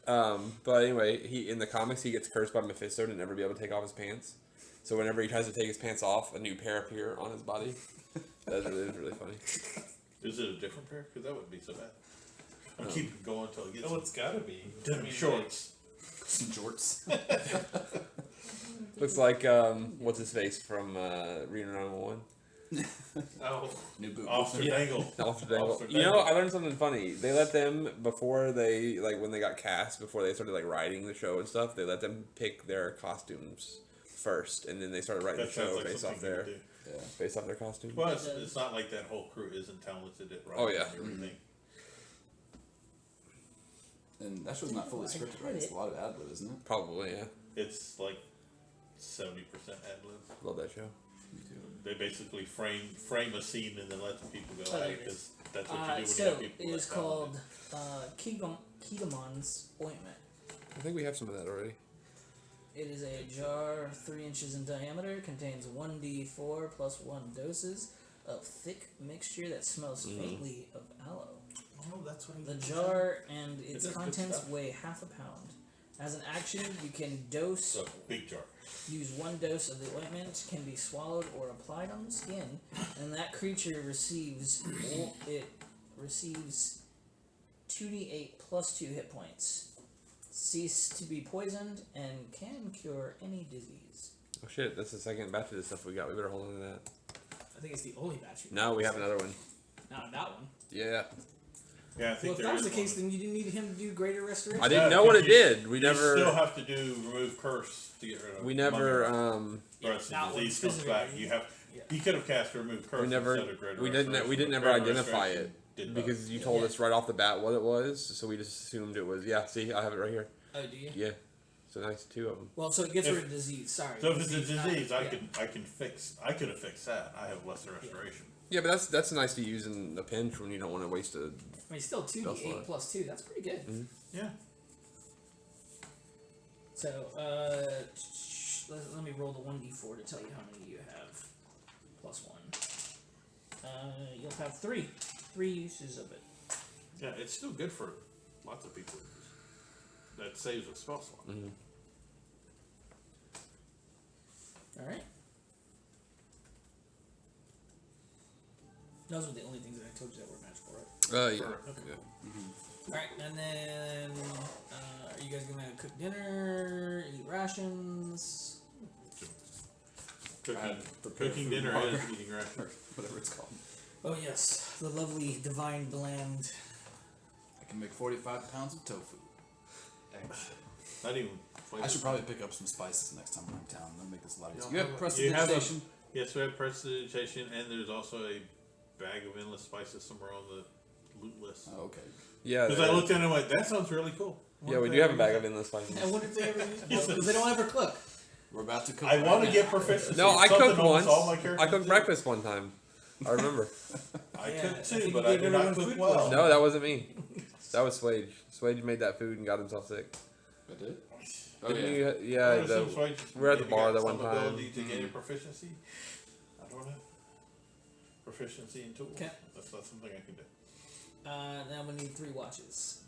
But anyway, in the comics he gets cursed by Mephisto to never be able to take off his pants. So whenever he tries to take his pants off, a new pair appear on his body. That was really funny. Is it a different pair? Because that wouldn't be so bad. I'm keeping going until it gets Oh, it's gotta be. them shorts. Some jorts. Looks like what's his face from Reno 911. Oh, New boot. Officer Dangle. Officer Dangle. Officer You know, Dangle. I learned something funny. They let them before they when they got cast, before they started writing the show and stuff. They let them pick their costumes first, and then they started writing That the show sounds like based off something you their would do. Yeah. based off their costumes. Well, it's not like that whole crew isn't talented at writing Oh, yeah. and everything. And that show's not fully scripted, right? It's a lot of ad lib, isn't it? Probably, yeah. It's like 70% ad lib. Love that show. They basically frame a scene and then let the people go Oh, at there it it because that's what you do when you So have it people. is that called talented. Kegamon's ointment. I think we have some of that already. It is a jar 3 inches in diameter, contains 1d4 plus 1 doses of thick mixture that smells faintly of aloe. oh, that's what The jar and its does good contents stuff. weigh half a pound. As an action, you can dose. So big jar. Use 1 dose of the ointment, can be swallowed or applied on the skin, and that creature receives 2d8 plus 2 hit points. Cease to be poisoned and can cure any disease. Oh shit, that's the second batch of this stuff we got. We better hold on to that. I think it's the only batch. No, we have another one. Not that one. Yeah. Yeah, I Well, think if there that was is the case, one. then you didn't need him to do greater restoration. I didn't know because what it did. We You never. still have to do remove curse to get rid of. We never. Or else that the one disease comes back. specifically. You have. Yeah. He could have cast remove curse. We never. Instead of greater We didn't. restoration, We didn't but ever greater identify it restoration did not. because you told Yeah. us right off the bat what it was. So we just assumed it was. Yeah. See, I have it right here. Oh, do you? Yeah. So nice, 2 of them. Well, so it gets If- rid of disease. Sorry. So if it's a not- disease, I yeah. can fix. I could have fixed that. I have lesser restoration. Yeah, but that's nice to use in a pinch when you don't want to waste a. I mean, still 2d8 plus 2. That's pretty good. Mhm. Yeah. So, let me roll the 1d4 to tell you how many you have. Plus 1. You'll have 3. 3 uses of it. Yeah, it's still good for lots of people. That saves a spell slot. Mm-hmm. Alright. Those were the only things that I told you that were magical, right? Yeah. Correct. Yeah. Alright, and then are you guys gonna cook dinner, eat rations? Cooking, prepare cooking food dinner and is water. eating rations. Or whatever it's called. Oh yes, the lovely divine blend. I can make 45 pounds of tofu. Not even. I should probably pick up some spices next time I'm in town. That'll make this a lot easier. You You have have a- prestidigitation? Yes, we have prestidigitation, and there's also a bag of endless spices somewhere on the loot list. Oh, okay. Yeah. Because I looked at it and went, that sounds really cool. Yeah, we do have a bag of endless spices. And what if they ever use it? Because they don't ever cook. We're about to cook. I right want to now. get proficiency. No, in I something cooked almost once. all my characters I cooked do. breakfast one time. I remember. I Yeah, cooked I too, think but you I gave did not everyone cook food well. poisoning. No, that wasn't me. That was Swage. Swage made that food and got himself sick. I did? Oh, Didn't yeah. you? Yeah. Well, it seems like we were at the maybe bar got that one some time. ability to gain a proficiency. I don't have proficiency in tools. Okay. That's not something I can do. Now we need 3 watches.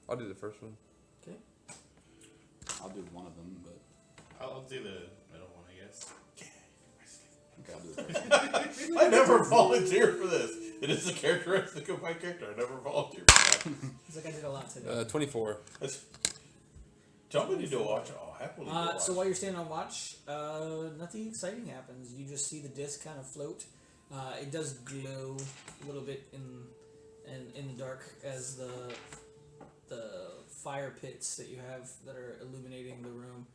I'll do the first one. Okay. I'll do one of them, but I'll do the middle one, I guess. okay, I'll do the first one. I never volunteer for this. It is a characteristic of my character. I never volunteer for that. It's like I did a lot today. 24. That's, jumping into a watch. I'll happily do a watch. So while you're standing on watch, nothing exciting happens. You just see the disc kind of float. It does glow a little bit in the dark as the fire pits that you have that are illuminating the room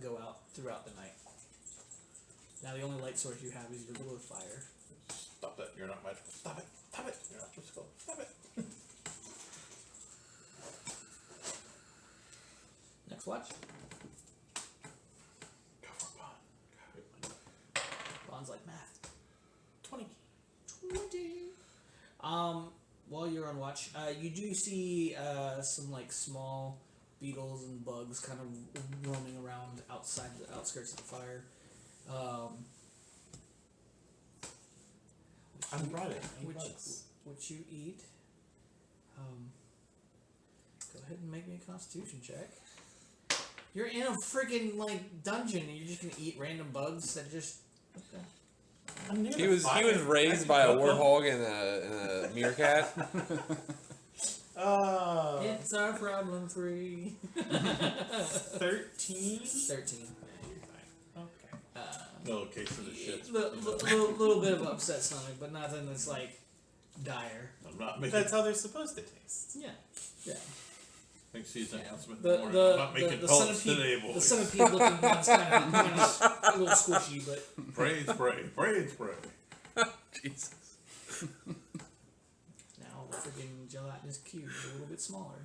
go out throughout the night. Now the only light source you have is your glow of fire. Stop that. You're not magical. Stop it. Stop it. You're not supposed to go. Stop it. Next watch. Go for a bond. Bond's like math. 20. While you're on watch, you do see some like small beetles and bugs kind of roaming around outside the outskirts of the fire. I'm brought it. Which you eat. Go ahead and make me a Constitution check. You're in a freaking like dungeon and you're just gonna eat random bugs that just. Okay. I'm near He the was fire. raised by a warthog and a meerkat. It's our problem free. 13? 13. Okay. No case of the shit. Little bit of upset stomach, but nothing that's like dire. I'm not making. That's how they're supposed to taste. Yeah, yeah. Thanks to his announcement. The in morning. I'm not making the pellets centipede, today, the boys. centipede looking one's kind of a little squishy, but Brain spray. Jesus. now the freaking gelatinous cube is a little bit smaller.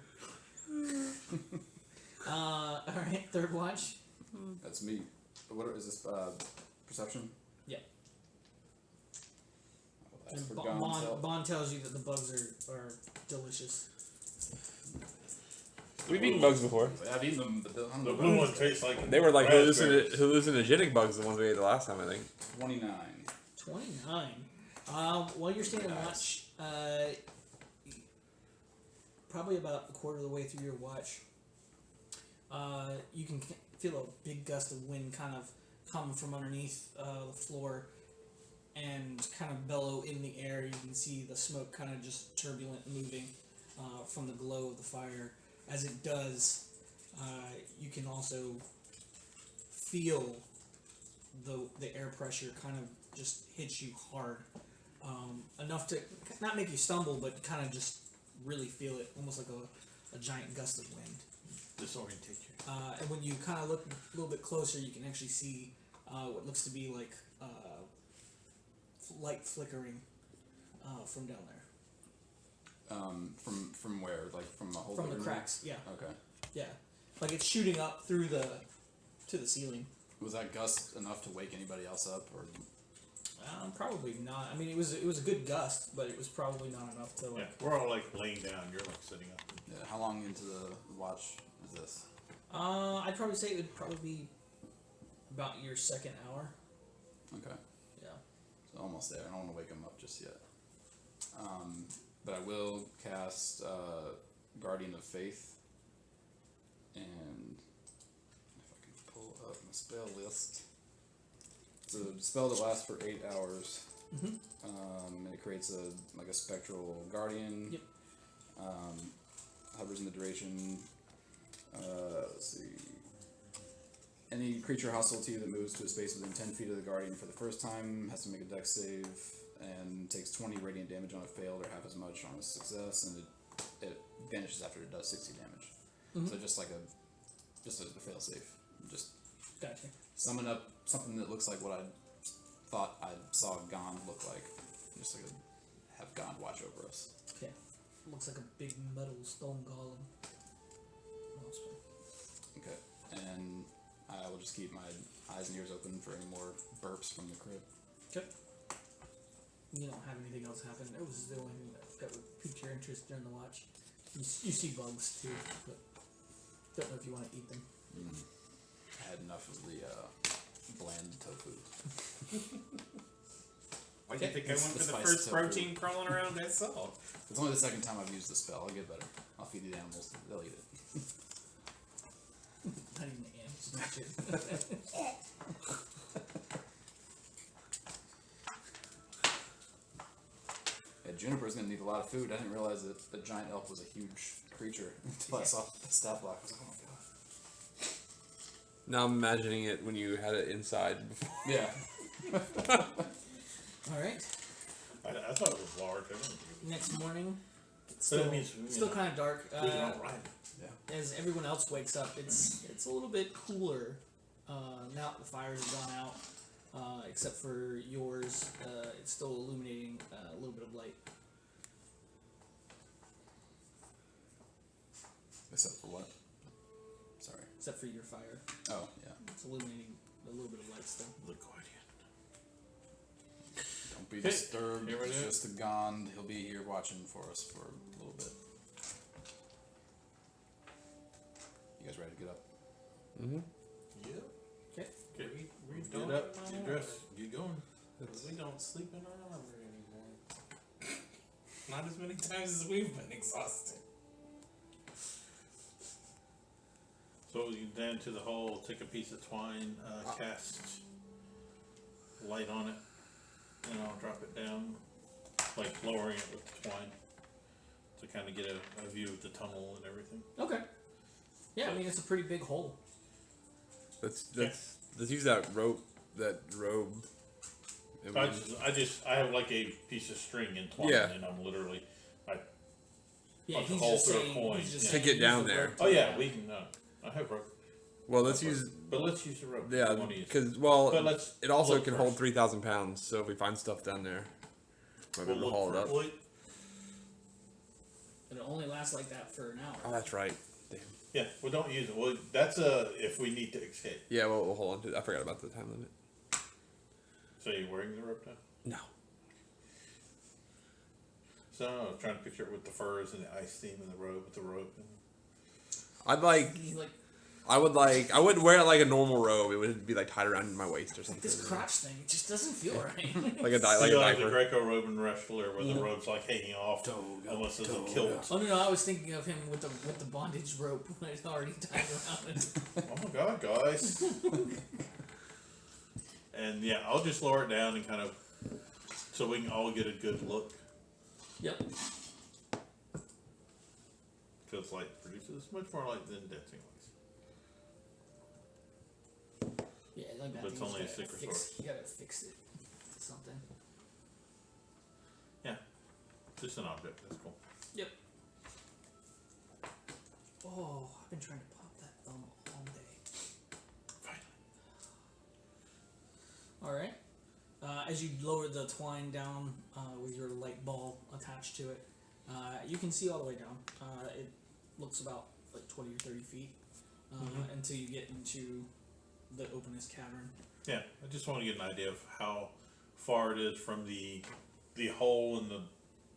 All right, third watch. That's me. What is this? Perception? Yeah. That's for And gone, so- Bond tells you that the bugs are delicious. We've eaten bugs before. I've eaten them. But The blue one tastes like. They were like raspberries. hallucinogenic bugs, the ones we ate the last time, I think. 29. 29. While you're standing on watch, probably about a quarter of the way through your watch, you can feel a big gust of wind kind of come from underneath the floor and kind of bellow in the air. You can see the smoke kind of just turbulent moving from the glow of the fire. As it does, you can also feel the air pressure kind of just hits you hard, enough to not make you stumble, but kind of just really feel it, almost like a giant gust of wind. Disorientate you. And when you kind of look a little bit closer, you can actually see what looks to be like light flickering from down there. From where? Like from a hole? From the in cracks, yeah, Okay. yeah. Like it's shooting up through to the ceiling. Was that gust enough to wake anybody else up, or? Probably not. I mean, it was a good gust, but it was probably not enough to Yeah, like. we're all like laying down. You're like sitting up. Yeah. How long into the watch is this? I'd probably say it would probably be about your second hour. Okay. Yeah. So almost there. I don't want to wake him up just yet. But I will cast Guardian of Faith, and if I can pull up my spell list. It's a spell that lasts for 8 hours. Mhm. And it creates a spectral guardian. Yep. Hovers in the duration. Let's see. Any creature hostile to you that moves to a space within 10 feet of the guardian for the first time has to make a dex save, and takes 20 radiant damage on a failed or half as much on a success, and it vanishes after it does 60 damage. So just a fail safe. Just Gotcha. summon up something that looks like what I thought I saw Gond look like. Just like have Gond watch over us. Okay. Looks like a big metal stone golem. Okay, and I will just keep my eyes and ears open for any more burps from the crib. Okay. You don't have anything else happen. It was the only thing that would pique your interest during the watch. You see bugs too, but don't know if you want to eat them. I had enough of the bland tofu. Why do you think I went The for the spice first tofu. protein crawling around I saw? It's only the second time I've used the spell. I'll get better. I'll feed the animals. They'll eat it. Not even the ants. Shit. Yeah, Juniper's gonna need a lot of food. I didn't realize that the giant elf was a huge creature until I saw the stat block. I was like, oh my god. Now I'm imagining it when you had it inside before. Yeah. All right. I thought it was large. I didn't think it Next morning, it's So that still, means, still kind of dark. was all right. As everyone else wakes up, it's a little bit cooler. Now that the fires have gone out, except for yours, it's still illuminating a little bit of light. Except for what? Sorry. Except for your fire, Oh, yeah. it's illuminating a little bit of light still. The Guardian. Don't be Okay, disturbed. here we It's go. just a Gond. He'll be here watching for us for a little bit. You guys ready to get up? Mm-hmm. Yep. Okay. Okay, We get don't up, have get our dressed, get going. We don't sleep in our armor anymore. Not as many times as we've been exhausted. So you down to the hole, take a piece of twine, cast light on it, and I'll drop it down, like lowering it with the twine to kind of get a view of the tunnel and everything. Okay. Yeah, I mean it's a pretty big hole. Let's use that rope, that robe. And I we- have like a piece of string and twine, Yeah. and I'm literally, Yeah, Punch a he's hole just through a saying. coin, He's just yeah. To saying get use down the there. rope to oh get yeah, down. we can, I have rope. well, let's use. But let's use the rope. Yeah, We wanna use it. because But let's it also look can first. hold 3,000 pounds. So if we find stuff down there, might be We'll able to haul look it up. first. And it only lasts like that for an hour. Oh, that's right. Damn. Yeah, well, don't use it. Well, that's if we need to escape. Yeah, well, we'll hold on to it. I forgot about the time limit. So you're wearing the rope now? No. So I was trying to picture it with the furs and the ice theme and the robe with the rope. And I'd like. He's like, I wouldn't wear it like a normal robe. It would be like tied around my waist or something. this crotch thing just doesn't feel right. Like a like a the diaper. Greco-Roman wrestler where the robe's like hanging off unless there's a kilt. Oh no, I was thinking of him with the bondage rope when it's already tied around it. Oh my god, guys. And yeah, I'll just lower it down and kind of so we can all get a good look Yep. because light produces much more light than dancing lights. Yeah, like that. But it's thing, only you a gotta secret fix- source. You gotta fix it. Something. Yeah, just an object. That's cool. Yep. Oh, I've been trying to pop that thumb all day. Fine. All right. As you lower the twine down with your light ball attached to it, you can see all the way down. It looks about like 20 or 30 feet until you get into the openest cavern. Yeah, I just want to get an idea of how far it is from the hole in the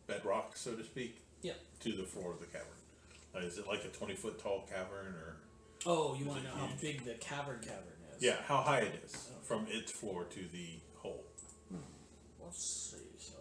bedrock, so to speak, Yep. to the floor of the cavern. Is it like a 20-foot tall cavern, or Oh, you Is want to it know how huge? big the cavern is? yeah, how high it is from its floor to the hole? Let's see. So.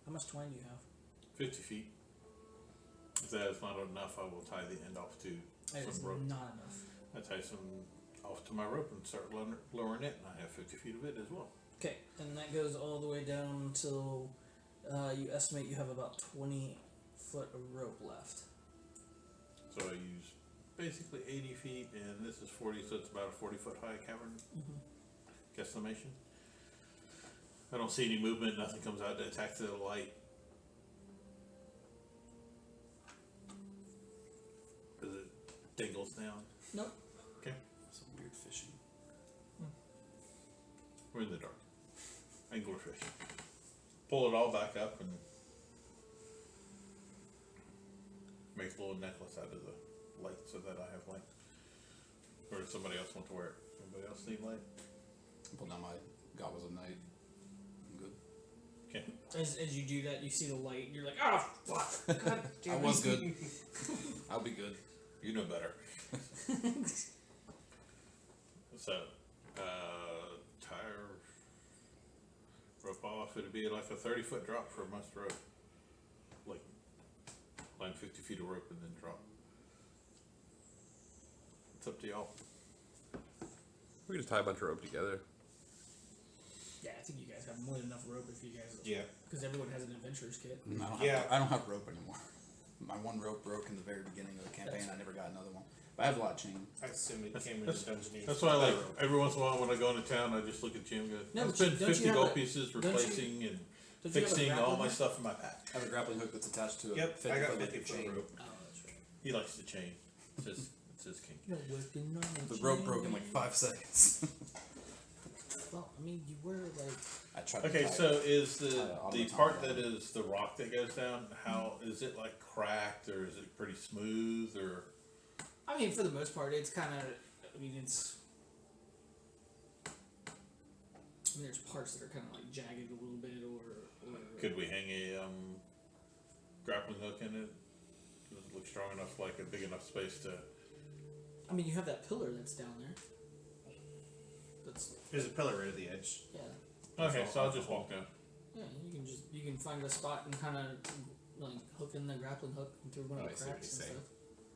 How much twine do you have? 50 feet. If that is not enough, I will tie the end off to That is some rope. not enough. I tie some off to my rope and start lowering it, and I have 50 feet of it as well. Okay, and that goes all the way down until you estimate you have about 20 foot of rope left. So I use basically 80 feet, and this is 40, so it's about a 40-foot high cavern. Guesstimation. I don't see any movement. Nothing comes out to attack the light. Does it dingles down? Nope. Okay, Some weird fishing. we're in the dark. Anglerfish. Pull it all back up and make a little necklace out of the light so that I have light. Or does somebody else want to wear it? Anybody else need light? Pull down my goggles of night. I'm good. Okay. As you do that, you see the light, and you're like, oh, fuck. God damn I it." was good. I'll be good. You know better. So, tire rope off. It'd be like a 30-foot drop for most rope. Like, line 50 feet of rope and then drop. It's up to y'all. We could just tie a bunch of rope together. Yeah, I think you guys have more than enough rope if you guys. Yeah. Because everyone has an adventurer's kit. I don't have rope anymore. My one rope broke in the very beginning of the campaign. I never got another one. But I have a lot of chain. I assume it came in the dungeon. That's why, like, every once in a while when I go into town, I just look at Jim and go, No, I but spent don't you 50 have gold a- pieces don't you- replacing and Don't you have a fixing all grappling my hook? stuff in my pack. I have a grappling hook that's attached to a Yep, 50 I got foot 50 length of foot chain. rope. Oh, that's right. He likes the chain. It's his king. You're working on The a rope broke in chain. like 5 seconds. Well, I mean, you were like. I tried to Okay, tie so it. is the on the the part top. that is the rock that goes down, how is it like cracked or is it pretty smooth or I mean, for the most part, it's kind of. I mean, it's. I mean, there's parts that are kind of like jagged a little bit, or. could we hang a grappling hook in it? Does it look strong enough, like a big enough space to I mean, you have that pillar that's down there. That's There's a pillar right at the edge. yeah. okay, so I'll just walk down. Yeah, you can find a spot and kind of like hook in the grappling hook through one of Oh, the I see what cracks you're and saying.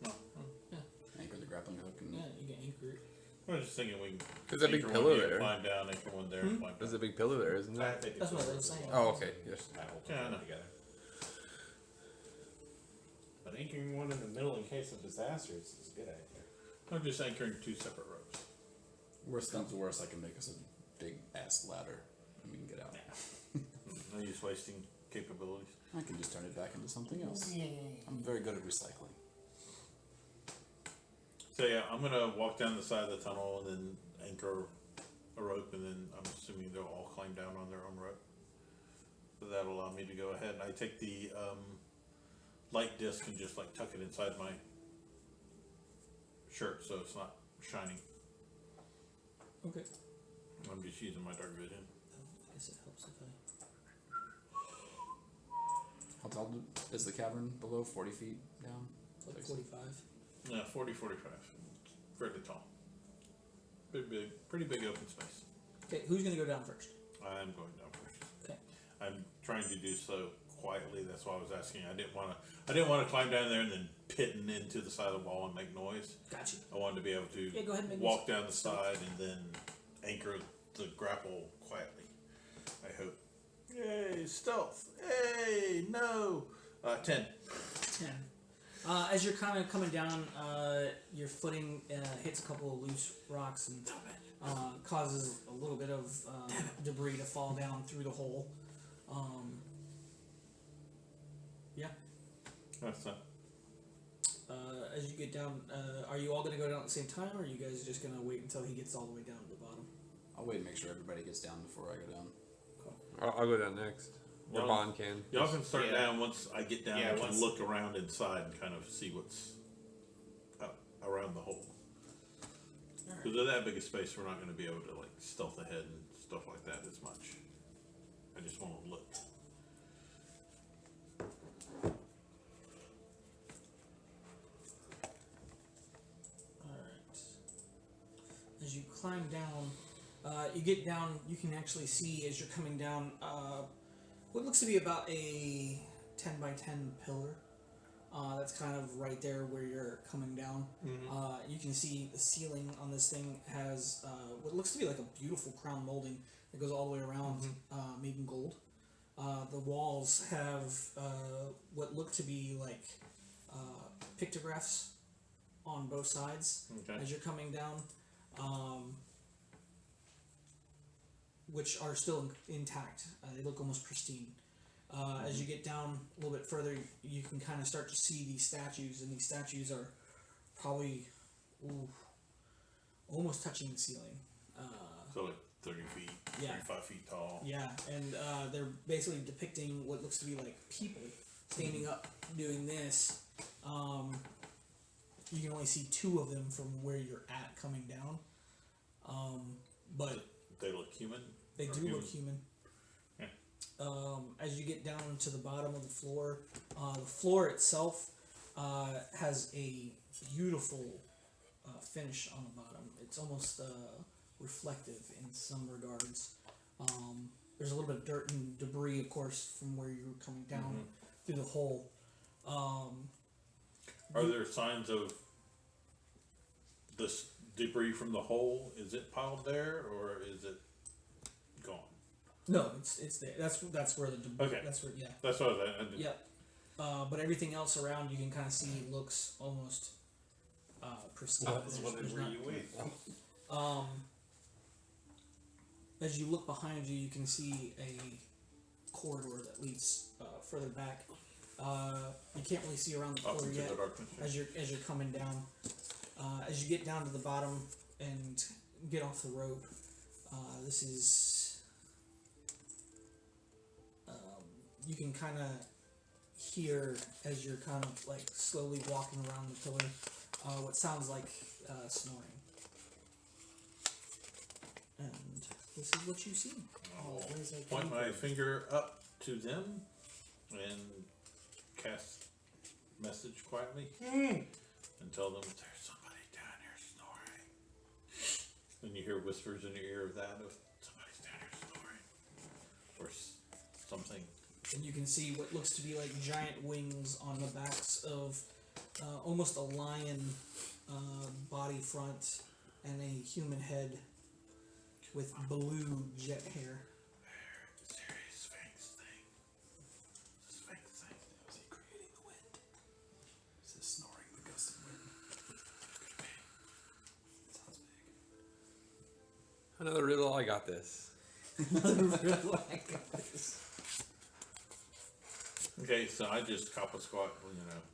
stuff. Anchor the grappling hook and Yeah, you can anchor it. I was just thinking we can There's a big anchor pillar one here, there. climb down, anchor one there, Hmm? climb There's down. a big pillar there, isn't there? That's what I was saying. Oh, okay. Yes. I hold Yeah, I them know. together. But anchoring one in the middle in case of disasters is a good idea. I'm just anchoring two separate ropes. worst comes to worst, I can make us a big ass ladder and we can get out. No use wasting capabilities. I can just turn it back into something else. I'm very good at recycling. So yeah, I'm gonna walk down the side of the tunnel and then anchor a rope, and then I'm assuming they'll all climb down on their own rope. So that'll allow me to go ahead. I take the light disc and just like tuck it inside my shirt so it's not shining. Okay. I'm just using my dark vision. I guess it helps if I. How tall is the cavern below? 40 feet down? Like 45. Yeah, 40, 45. Fairly tall. Pretty big open space. Okay, who's gonna go down first? I'm going down first. Okay. I'm trying to do so quietly. That's why I was asking. I didn't want to climb down there and then pitting into the side of the wall and make noise. Gotcha. I wanted to be able to Yeah, go ahead and make walk down the side and then anchor the grapple quietly. I hope. Yay, stealth. Hey, no. 10. 10. As you're kind of coming down, your footing hits a couple of loose rocks and causes a little bit of debris to fall down through the hole. Yeah. That's As you get down, are you all going to go down at the same time, or are you guys just going to wait until he gets all the way down to the bottom? I'll wait and make sure everybody gets down before I go down. I'll go down next. Or Y'all- Bond can. Y'all can start Yeah. down once I get down. Yeah, I can once- look around inside and kind of see what's around the hole. Because of that big a space, we're not going to be able to like stealth ahead and stuff like that as much. I just want to look. Alright. As you climb down, you get down, you can actually see as you're coming down what looks to be about a 10 by 10 pillar. That's kind of right there where you're coming down. You can see the ceiling on this thing has what looks to be like a beautiful crown molding that goes all the way around, made in gold. The walls have what look to be like pictographs on both sides as you're coming down, which are still intact. They look almost pristine. As you get down a little bit further, you can kind of start to see these statues, and these statues are probably almost touching the ceiling. So like 30 feet, 35 feet tall. Yeah, and they're basically depicting what looks to be like people standing up doing this. You can only see 2 of them from where you're at coming down. But they look human? They do look human. As you get down to the bottom of the floor itself has a beautiful finish on the bottom. It's almost reflective in some regards. There's a little bit of dirt and debris, of course, from where you were coming down through the hole. Are there signs of this debris from the hole? Is it piled there, or is it gone? No, it's there. That's where the debris. Okay. That's where That's what I did. Yep. But everything else around you can kind of see looks almost pristine. I was wondering where you went. As you look behind you, you can see a corridor that leads further back. You can't really see around the corridor into yet the darkness. as you're coming down. As you get down to the bottom and get off the rope, this is. You can kind of hear as you're kind of like slowly walking around the pillar what sounds like snoring. And this is what you see. I'll point my finger up to them and cast message quietly and tell them there's somebody down here snoring. And you hear whispers in your ear of that, of somebody's down here snoring. Or something. And you can see what looks to be like giant wings on the backs of almost a lion body front and a human head with blue jet hair. Sphinx thing. Sphinx thing. Was he creating the wind? Is this snoring the gust of wind? Sounds big. Another riddle. I got this. Okay, so I just cop a squat,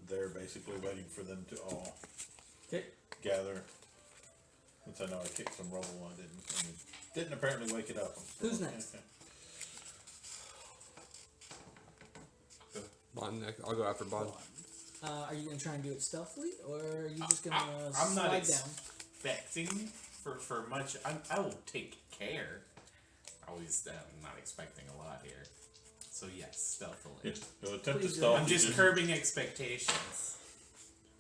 they're basically waiting for them to all gather. Since I know I kicked some rubble, I didn't apparently wake it up. Who's next? Bond next. I'll go after Bond. Are you going to try and do it stealthily, or are you just going to I'm slide not down? expecting for much. I will take care. Always not expecting a lot here. So yes, stealthily. Yeah, you'll attempt to Please, stealth. I'm just curbing expectations.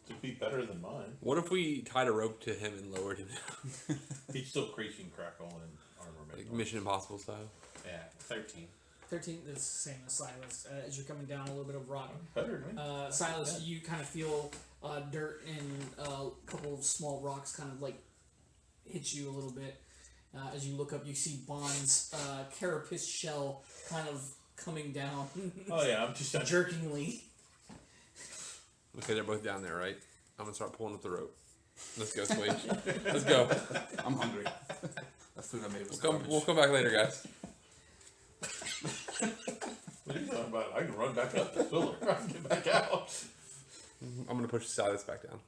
To be better than mine. What if we tied a rope to him and lowered him down? He's still creaking, crackle, and armor Like making. Mission Impossible style. Yeah, 13. 13 is the same as Silas. As you're coming down, a little bit of rock. Better than me. Silas, you kind of feel dirt and a couple of small rocks kind of like hit you a little bit. As you look up, you see Bond's carapace shell kind of coming down. Oh yeah, I'm just jerkingly. Okay, they're both down there, right? I'm gonna start pulling up the rope. Let's go, Swage. Let's go. I'm hungry. The food I made was We'll come back later, guys. What are you talking about? I can run back up the pillar. I can get back out. I'm gonna push Silas back down.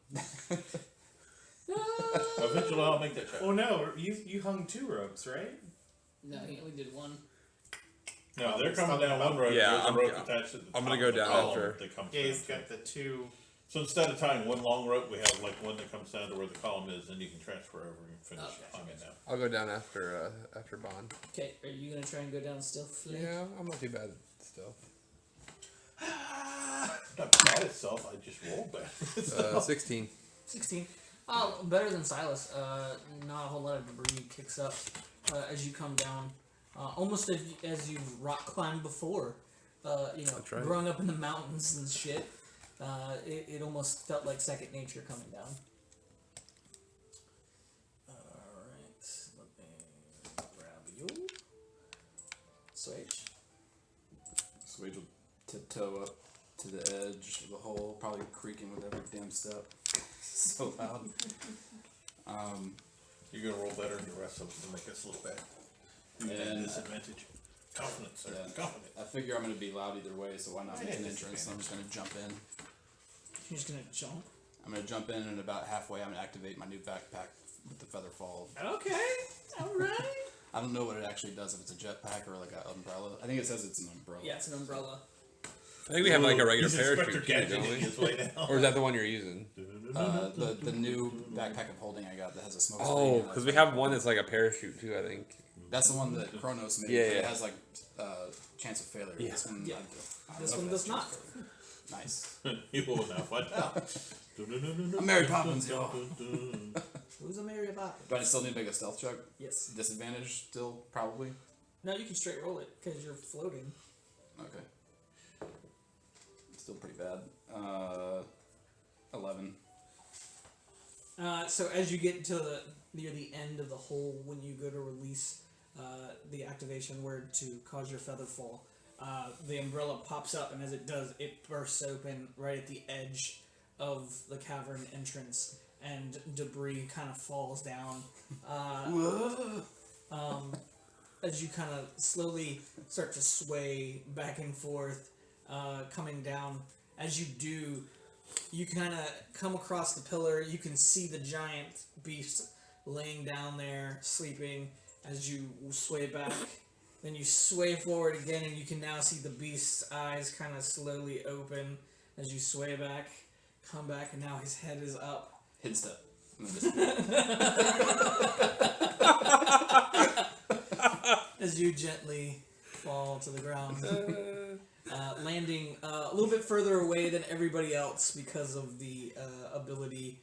Eventually, I'll make that check. Oh no, you hung 2 ropes, right? No, he only did one. No, they're coming down one rope. Yeah, there's a rope attached to the I'm top gonna go of the down column after. that comes Yeah, down he's to. got the 2. So instead of tying one long rope, we have like one that comes down to where the column is, and you can transfer over and finish tying it down. I'll go down after Bond. Okay, are you gonna try and go down stealthily? Yeah, I'm not too bad still. Not bad itself. I just rolled bad. 16. 16. Oh, better than Silas. Not a whole lot of debris kicks up as you come down. Almost as you rock climbed before. That's right. Growing up in the mountains and shit. It almost felt like second nature coming down. Alright, let me grab you. Switch. Swage will tiptoe up to the edge of the hole, probably creaking with every damn step. So loud. You're gonna roll better than the rest of us to make us look bad. You have And- disadvantage. Confidence, sir. Yeah. Confident. I figure I'm going to be loud either way, so why not I make had an entrance? So I'm just going to jump in. You're just gonna jump. I'm going to jump in, and about halfway, I'm going to activate my new backpack with the feather fall. Okay, alright. I don't know what it actually does, if it's a jetpack or like an umbrella. I think it says it's an umbrella. Yeah, it's an umbrella. I think we have like a regular He's parachute Inspector too, Gadget don't in we? his way down. Or is that the one you're using? The new backpack I'm holding, I got that has a smoke screen. Oh, and, because like, we have one that's like a parachute too, I think. That's the one that Kronos made. Yeah, but It yeah. has like chance of failure. Yeah. This one, Yeah. I don't This know one if does that's not. chance of failure. Nice. You will now find out. I'm Mary Poppins, y'all. Who's a Mary Poppins? Do I still need to make a stealth check? Yes. Disadvantage still, probably? No, you can straight roll it because you're floating. Okay. Still pretty bad. 11. So as you get to near the end of the hole, when you go to release the activation word to cause your feather fall, the umbrella pops up, and as it does, it bursts open right at the edge of the cavern entrance, and debris kind of falls down. As you kind of slowly start to sway back and forth, coming down. As you do, you kind of come across the pillar. You can see the giant beast laying down there, sleeping, as you sway back. Then you sway forward again, and you can now see the beast's eyes kind of slowly open as you sway back, come back, and now his head is up. Hit step. And then disappear. As you gently fall to the ground, landing a little bit further away than everybody else because of the ability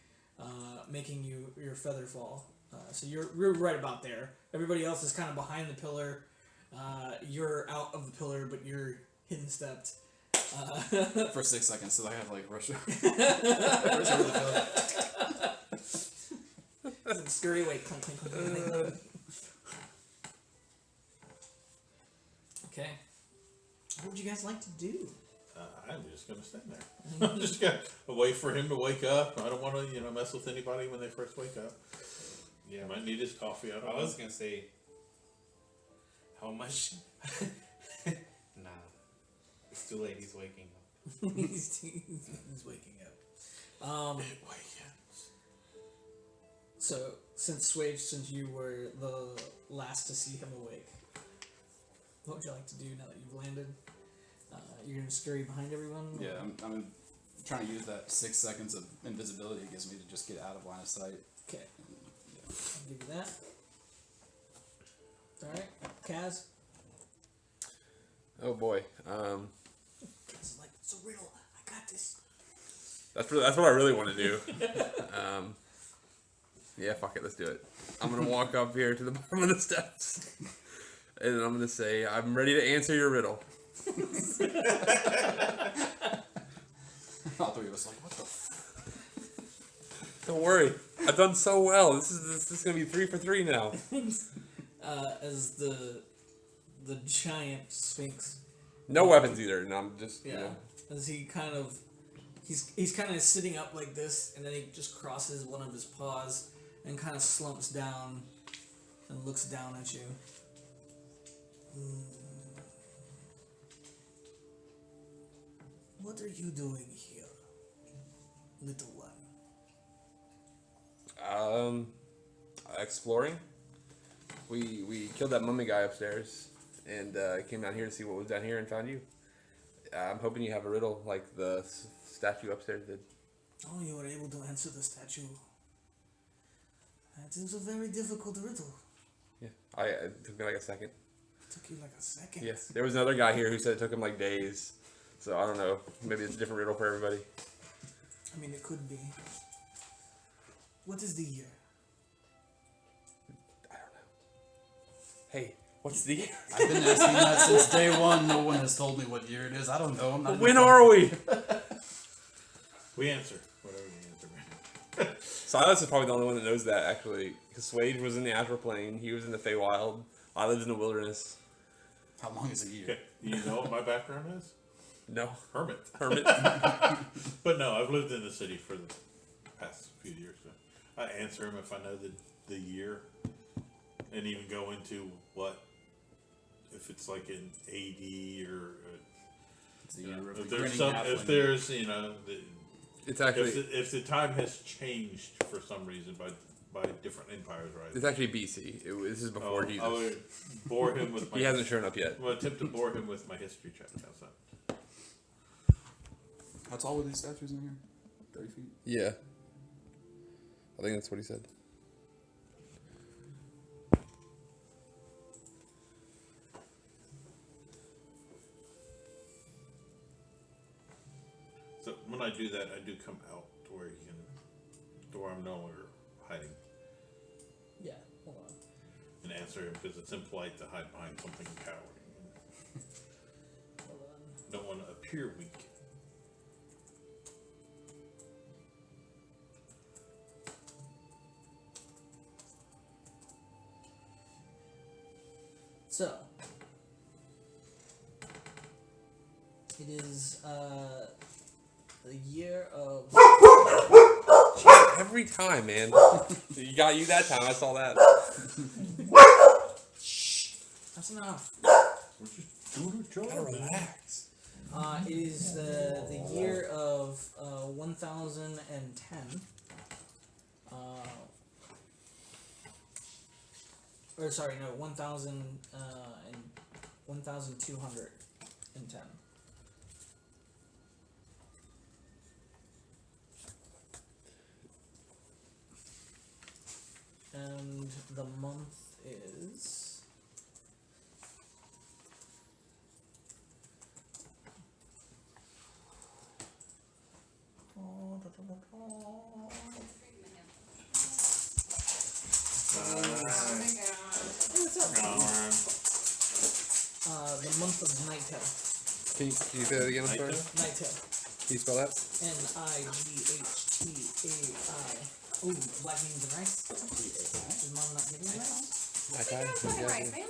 making your feather fall. So you're right about there. Everybody else is kind of behind the pillar. You're out of the pillar, but you're hidden stepped. For 6 seconds, so I have like rush over the pillar. Scurry away. Clink, clink, clink, clink, clink. Okay. What would you guys like to do? I'm just gonna stand there. I'm just gonna wait for him to wake up. I don't want to, mess with anybody when they first wake up. Yeah. Might need his coffee. I don't I know. was gonna say, how much? Nah, it's too late. He's waking up. He's waking up. It wakens. So, since you were the last to see him awake, what would you like to do now that you've landed? You're gonna scurry behind everyone? Yeah, I'm trying to use that 6 seconds of invisibility it gives me to just get out of line of sight. Okay. I'll give you that. Alright. Kaz? Oh boy. It's like, it's a riddle. I got this. That's what I really want to do. Yeah, fuck it, let's do it. I'm gonna walk up here to the bottom of the steps, and I'm gonna say, "I'm ready to answer your riddle." All three of us like, what the Don't worry, I've done so well. This is gonna be 3 for 3 now. As the giant sphinx. No weapons either, and I'm just you know. As he kind of he's kind of sitting up like this, and then he just crosses one of his paws and kind of slumps down and looks down at you. What are you doing here, little one? Exploring. We killed that mummy guy upstairs, and came down here to see what was down here, and found you. I'm hoping you have a riddle like the statue upstairs did. Oh, you were able to answer the statue. That is a very difficult riddle. Yeah, it took me like a second. It took you like a second. Yes, there was another guy here who said it took him like days. So I don't know. Maybe it's a different riddle for everybody. I mean, it could be. What is the year? I don't know. Hey, what's the year? I've been asking that since day one. No one has told me what year it is. I don't know. I'm not. When are we? We answer whatever you answer, man. Silas is probably the only one that knows that, actually. Because Swade was in the astral plane. He was in the Feywild. I lived in the wilderness. How long is a year? Okay. You know what my background is? No. Hermit. Hermit. But no, I've lived in the city for the past few years. So I answer him if I know the year, and even go into what, if it's like in AD or It's a you year know, of if the there's grinning if halfling. there's you know the, It's actually if the time has changed for some reason by different empires, right? it's actually BC. This is before Jesus. I would bore him with my. He hasn't shown up yet. I'm gonna attempt to bore him with my history check. How's that? How tall were these statues in here? 30 feet? Yeah. I think that's what he said. So when I do that, I do come out to where where I'm no longer hiding, Yeah, hold on. and answer him because it's impolite to hide behind something cowering. Hold on. Don't want to appear weak. So, it is the year of. Every time, man. You got you that time. I saw that. That's enough. We're just doing a job. Relax. It is the year of 1010. Or sorry, no, 1000 and 1210. And the month is the month of Nighttail. Can you say that again? I'm sorry. Nighttail. Can you spell that? Nightai. Ooh, black beans and rice. Is mom not giving you rice? Okay. Fucking rice, man.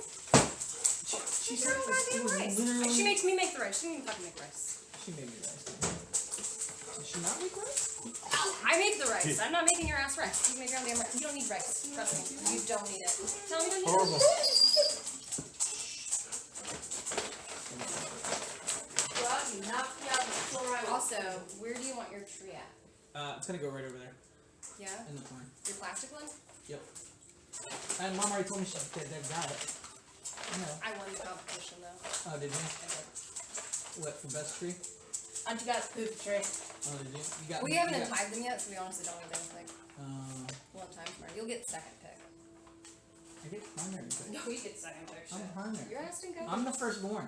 She She's said not it was rice. literally. She makes me make the rice. She didn't even fucking make rice. She made me rice. Did she not make rice? I make the rice. I'm not making your ass rice. You make your own damn rice. You don't need rice. Trust me. You don't need it. Tell me you don't need Horrible. it. Also, where do you want your tree at? It's gonna go right over there Yeah? in the corner. Your plastic one? Yep. And mom already told me they got it. I know. I won the competition though. Oh, did you? I did. What for best tree? Auntie got a poop tree. Oh, did you? You got. We you haven't got- tied them yet, so we honestly don't need anything. Uh, We'll have time tomorrow. You'll get second pick. I get primary pick. No, you get second pick. I'm Shit. primary. Your ass didn't go. I'm the firstborn.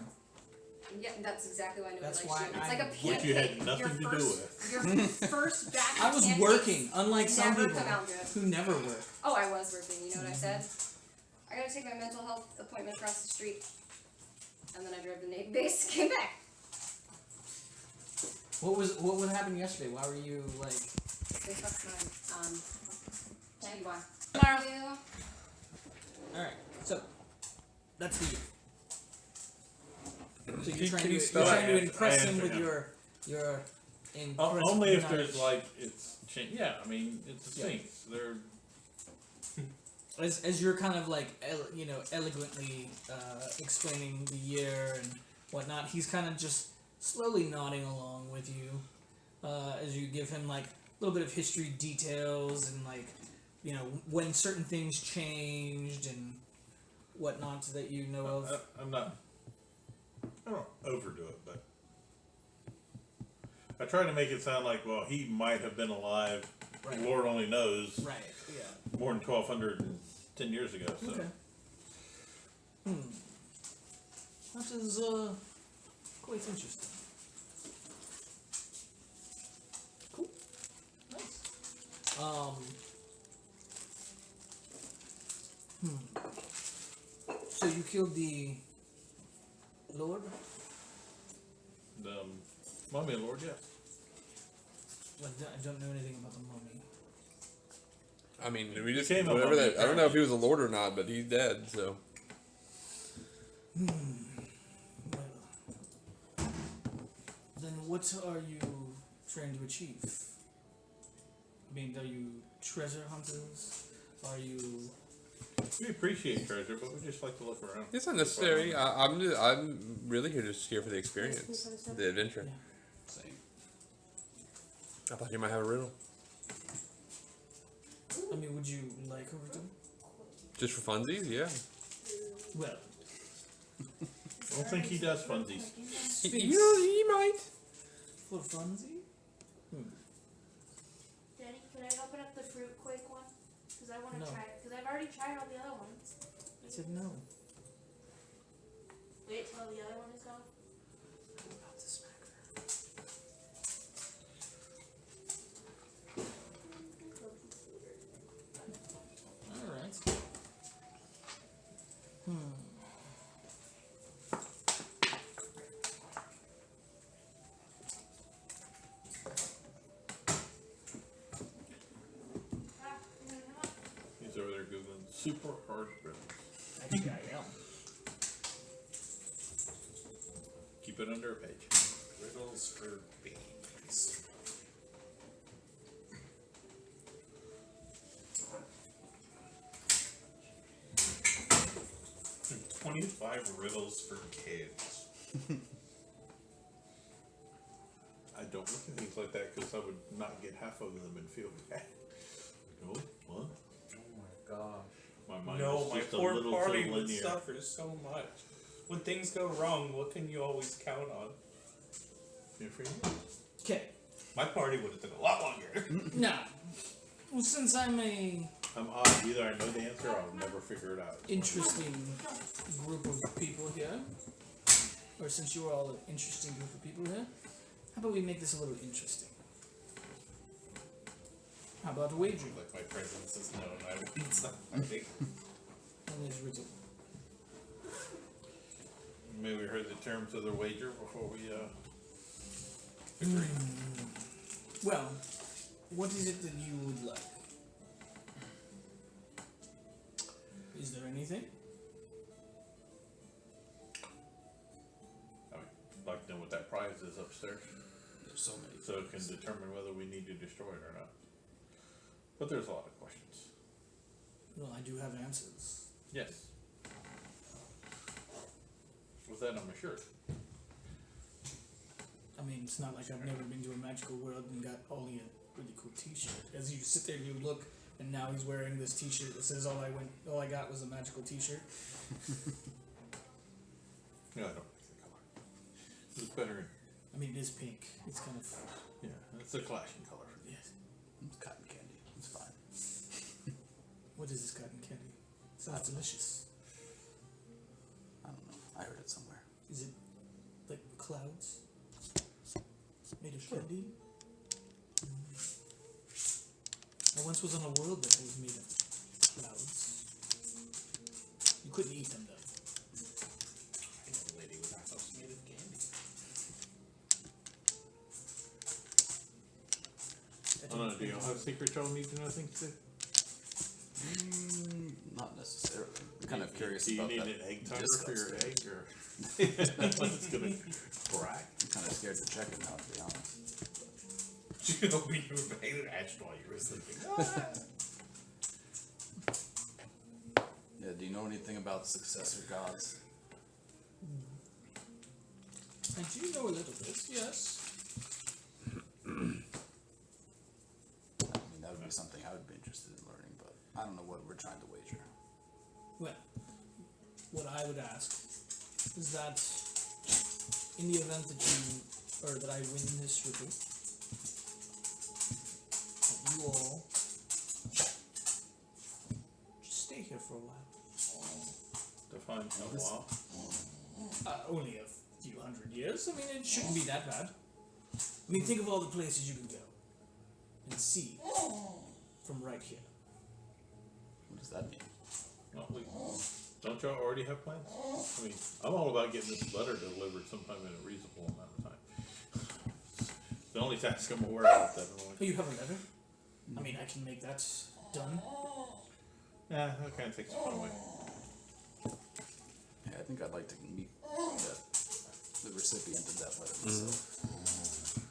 Yeah, that's exactly why I knew That's it why likes you. It's like a I'm- pig. Which you had Your nothing to do first- with. Your first batch. I of was candidates working, unlike some never people come out good. who never work. Oh, I was working. You know what I said? I gotta take my mental health appointment across the street, and then I drove to Navy base, came back. What happened yesterday? Why were you like? They fucked my TY. Tomorrow. All right, so that's the year. So Can you're trying you to spell trying to it? impress I him with answer your Only if knowledge. there's like it's yeah. I mean it's a Yeah. Sphinx. They're as you're kind of like eloquently explaining the year and whatnot, he's kind of just slowly nodding along with you as you give him like a little bit of history details and like when certain things changed and whatnot that you know of. I'm not. I don't overdo it, but I try to make it sound like he might have been alive. Right. Lord only knows. Right. Yeah. More than 1,210 years ago. So. Okay. That is quite interesting. Cool. Nice. So you killed the Lord? The Mummy Lord, yes. I don't know anything about the mummy. I mean, we just Became a whatever mummy, that. I don't know if he was a lord or not, but he's dead. So Well, then what are you trying to achieve? I mean, are you treasure hunters? Are you... We appreciate treasure, but we just like to look around. it's not necessary. I'm really here for the experience, the adventure. Yeah. Same. I thought you might have a riddle, I mean, would you like a riddle? just for funsies. Yeah. Well, I don't think he does funsies. He might. for funsy? Daddy, could I open up the fruit quake one? Because I want to No. try it. Because I've already tried all the other ones. I said no. Wait till the other one is gone. I'm about to smack her. Alright. Ah, come on. He's over there googling super hard riddles. I think I am. Keep it under a page. Riddles for babies. Hmm, 25 riddles for kids. I don't look at things like that because I would not get half of them and feel bad. No, what? Oh my gosh. My mind No, is my just a poor little party too would linear. suffer so much. When things go wrong, what can you always count on? Good for you. Okay. My party would have taken a lot longer. Now, well, since I'm a I'm odd. Either I know the answer or I'll never figure it out. interesting group of people here, or since you're all an interesting group of people here, how about we make this a little interesting? How about a wager Like my presence is known, I wouldn't something. on this riddle? Maybe we heard the terms of the wager before we agree. Well, what is it that you would like? Is there anything? I mean, like to know what that prize is upstairs, There's so many. so it can determine whether we need to destroy it or not. But there's a lot of questions. Well, I do have answers. Yes. With that, I'm assured. I mean, it's not like I've never been to a magical world and got Ollie a really cool T-shirt. As you sit there and you look, and now he's wearing this T-shirt that says all I got was a magical T-shirt. No, I don't like the color. It's better. I mean, it is pink. It's kind of Yeah, it's a clashing color. yes. It's cotton candy. It's fine. What is this cotton candy? Sounds delicious. I don't know. I heard it somewhere. Is it like clouds made of candy? I once was on a world that was made of clouds. You couldn't eat them though. I know a lady with a house made of candy. I don't know, do you all have secrets y'all need to know things too? Not necessarily. I'm kind of curious Do you about need that. an egg timer disco for your stick. egg, or it's gonna crack? I'm kind of scared to check it now, to be honest. You know, when you were being hatched while you were sleeping. Yeah, do you know anything about successor gods? I do know a little bit, yes. I mean, that would be something I would be interested in learning, but I don't know what we're trying to wager. Well, what I would ask is that in the event that I win this riddle, that you all just stay here for a while. Define a while. Only a few hundred years. I mean, it shouldn't be that bad. I mean, think of all the places you can go and see from right here. What does that mean? Don't y'all already have plans? I mean, I'm all about getting this letter delivered sometime in a reasonable amount of time. the only task I'm aware of that Oh, you have a letter? I mean, I can make that done. Yeah, that kind of takes fun away. Yeah, I think I'd like to meet the recipient of that letter myself.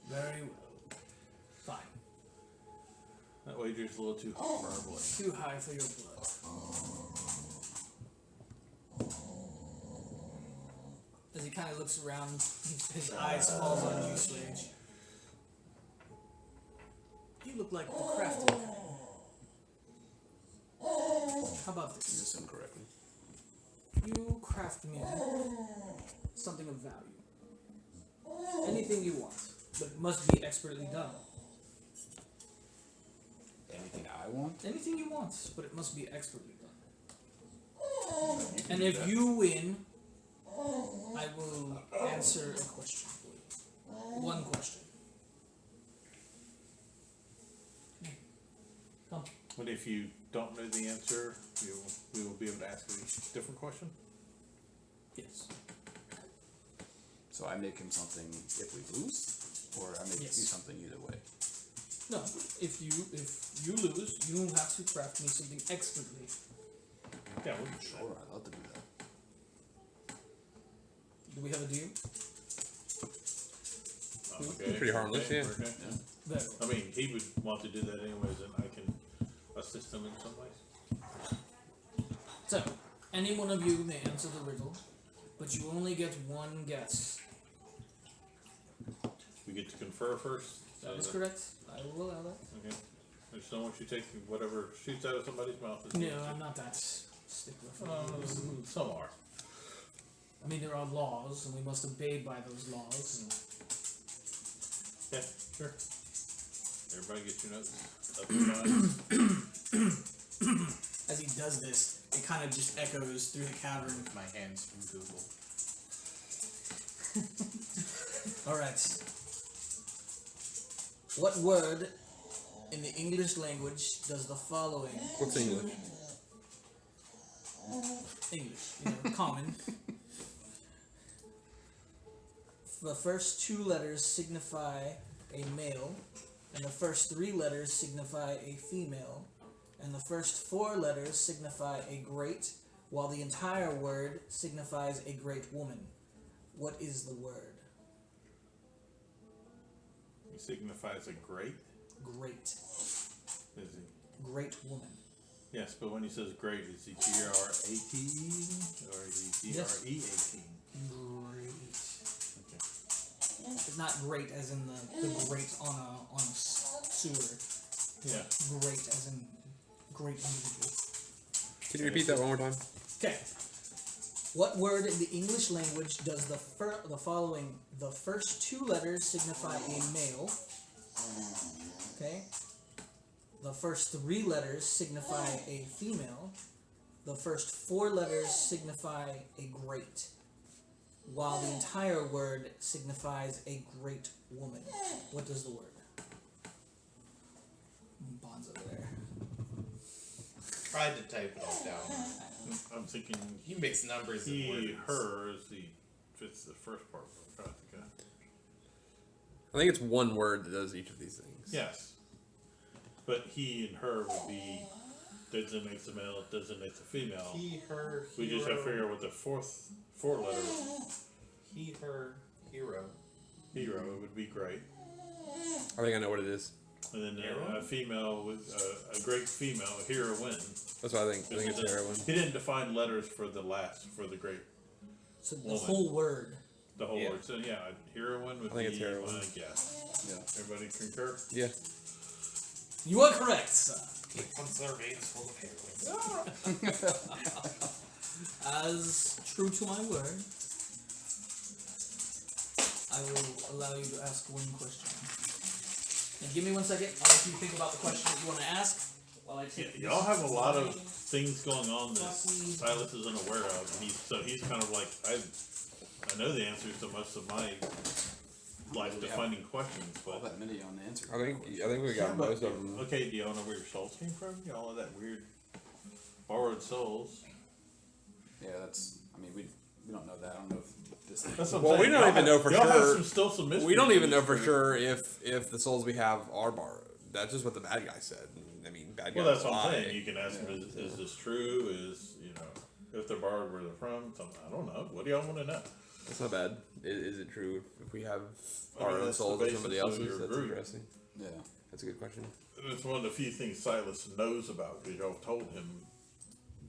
Very well. Fine. That wager's a little too hard for our boy. Too high for your blood. As he kind of looks around, his eyes fall on you, Slage. You look like the crafting kind. How about You this? assume correctly. You craft me something of value. Anything you want, but it must be expertly done. Anything I want? Anything you want, but it must be expertly done. And if you win, I will answer a question for you. One question. Come. But if you don't know the answer, we will be able to ask a different question. Yes. So I make him something if we lose, or I make Yes. you something either way. No. If you lose, you have to craft me something expertly. Yeah, we can Sure, I'd love to do that. Do we have a deal? Okay. Pretty harmless, Okay, yeah. okay. Very I well. mean, he would want to do that anyways, and I can assist him in some ways. So, any one of you may answer the riddle, but you only get one guess. We get to confer first. That is correct. I will allow that. Okay. I just don't want you taking whatever shoots out of somebody's mouth. No, I'm not that stickler for rules. Some are. I mean, there are laws, and we must obey by those laws. Yeah, sure. Everybody get your notes up and down. As he does this, it kind of just echoes through the cavern. My hands from Google. All right. What word in the English language does the following? What's English? English, common. The first two letters signify a male, and the first three letters signify a female, and the first four letters signify a great, while the entire word signifies a great woman. What is the word? He signifies a great. Great. Is he? Great woman. Yes, but when he says great, is he G-R-A-T or is he G-R-E-A-T? Great. Okay. It's not great as in the grate on a sewer. Yeah. Great as in great individual. Can you repeat that one more time? Okay. What word in the English language does the following? The first two letters signify a male. Okay. The first three letters signify a female. The first four letters signify a great, while the entire word signifies a great woman. What does the word? Bond's over there. Tried to type it all down. I'm thinking He makes numbers and he, words. her is the fits the first part. I'm trying to think of. I think it's one word that does each of these things. Yes. But he and her would be designates a male, designates a female. He, her, We hero. just have to figure out what the four letters. He, her, hero. Hero would be great. I think I know what it is. And then Hero? a female with a great female, a heroine. That's what I think. I think it's heroin. He didn't define letters for the great, So the Woman. whole word. the whole Yeah. word. So yeah, heroine would I think be it's heroine. my guess. Yeah. Everybody concur? Yeah. You are correct, sir. Once their veins full of heroin. As true to my word, I will allow you to ask one question. And give me 1 second. I'll let you think about the question that you want to ask while I Yeah, take y'all have a lot of things going on that Silas is unaware of, and he's kind of like I know the answers to most of my life defining questions, All but that many on the answer. I think we got most of them. okay, do y'all know where your souls came from? Y'all know that weird borrowed souls. Yeah, that's. I mean, we don't know that. I don't know if this thing. That's what I'm Well, we saying. don't Y'all even have- know for y'all sure. Have still some mystery We don't to even know this for group. sure if the souls we have are borrowed. That's just what the bad guy said. I mean, bad guys Well, that's what lie. I'm saying. You can ask them, is this true? Is, if they're borrowed, where they're from? Something, I don't know. What do y'all want to know? That's not bad. Is it true if we have I our mean, own that's the souls or basis somebody of else's? your That's group. interesting. Yeah. That's a good question. It's one of the few things Silas knows about, because y'all told him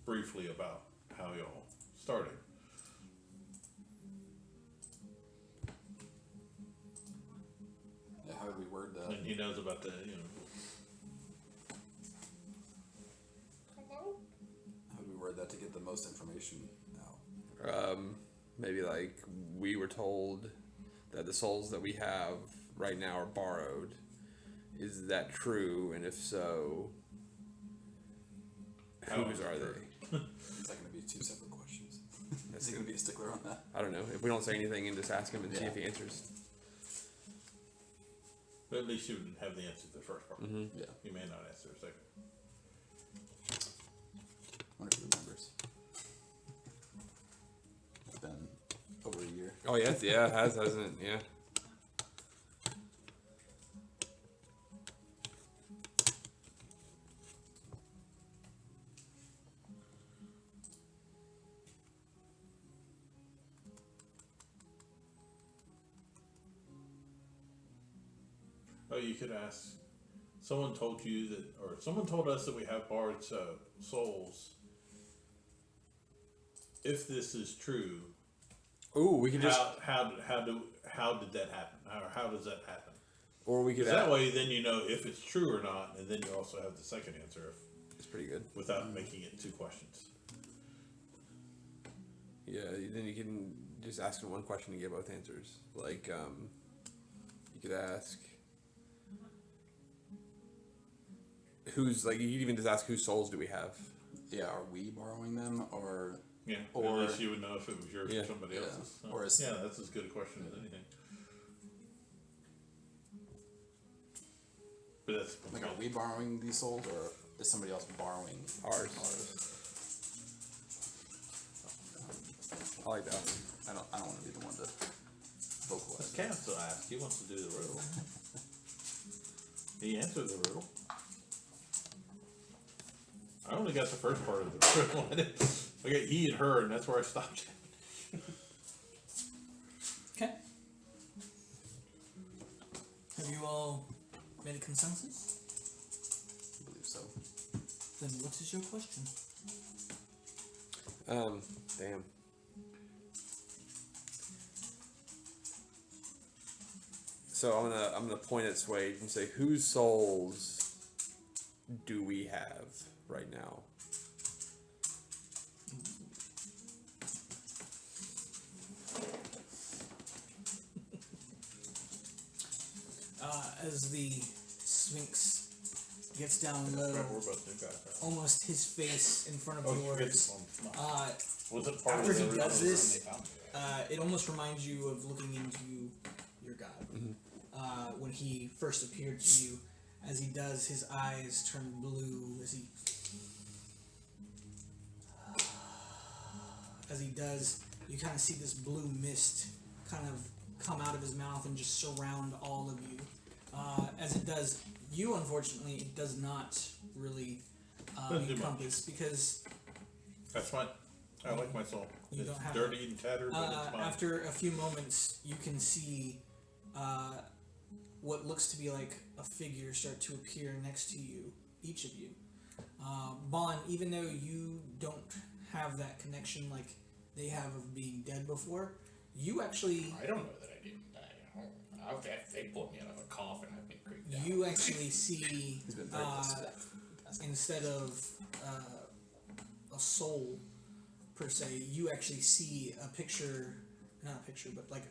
briefly about how y'all started. Yeah, how would we word that? And he knows about the, How would we word that to get the most information out? Maybe like we were told that the souls that we have right now are borrowed. Is that true? And if so, How whose is it are true? they? Is that going to be two separate questions? That's Is he going to be a stickler on that? I don't know. If we don't say anything and just ask him and see Yeah. if he answers. But at least you would have the answer to the first part. Mm-hmm. Yeah. You may not answer the second. I wonder if he remembers. It's been over a year. Oh yes, yeah, it has, hasn't it? Yeah. Oh, you could ask. Someone told you that, or someone told us that we have borrowed souls. If this is true, Ooh, we could just, how did that happen? How does that happen? or we could. Because that way, then you know if it's true or not, and then you also have the second answer It's pretty good. without making it two questions. Yeah, then you can just ask him one question and get both answers. Like, you could ask. Who's like you could even just ask whose souls do we have? Yeah, are we borrowing them or Yeah, Or- at least you would know if it was yours Yeah. or somebody Yeah. else's. So, Or is- yeah, that's as good a question as anything. But that's like are we borrowing these souls or is somebody else borrowing Ours. I like that. I don't want to be the one to vocalize. Cam still asked. He wants to do the riddle. He answered the riddle. I only got the first part of the riddle. I got he and her, and that's where I stopped. Okay. Have you all made a consensus? I believe so. Then what is your question? Damn. So I'm gonna point at Suede and say, whose souls do we have right now? As the Sphinx gets down We're low, both new guys. Right? almost his face in front of Oh, you forget yours, this one. Was it after he original does when this, they found me? it almost reminds you of looking into your god. When he first appeared to you, as he does, his eyes turn blue as he does, you kind of see this blue mist kind of come out of his mouth and just surround all of you. As it does, you unfortunately, it does not really Doesn't do much. encompass because That's fine. I like my soul. You It's don't have dirty and tattered, but it's fine. after a few moments, you can see what looks to be like a figure start to appear next to you, each of you. Bond, even though you don't have that connection like they have of being dead before, you actually I don't know that I didn't die. They pulled me out of a coffin. I've been creeped out. you actually see He's been very close to that. instead of a soul per se, you actually see a picture, not a picture, but like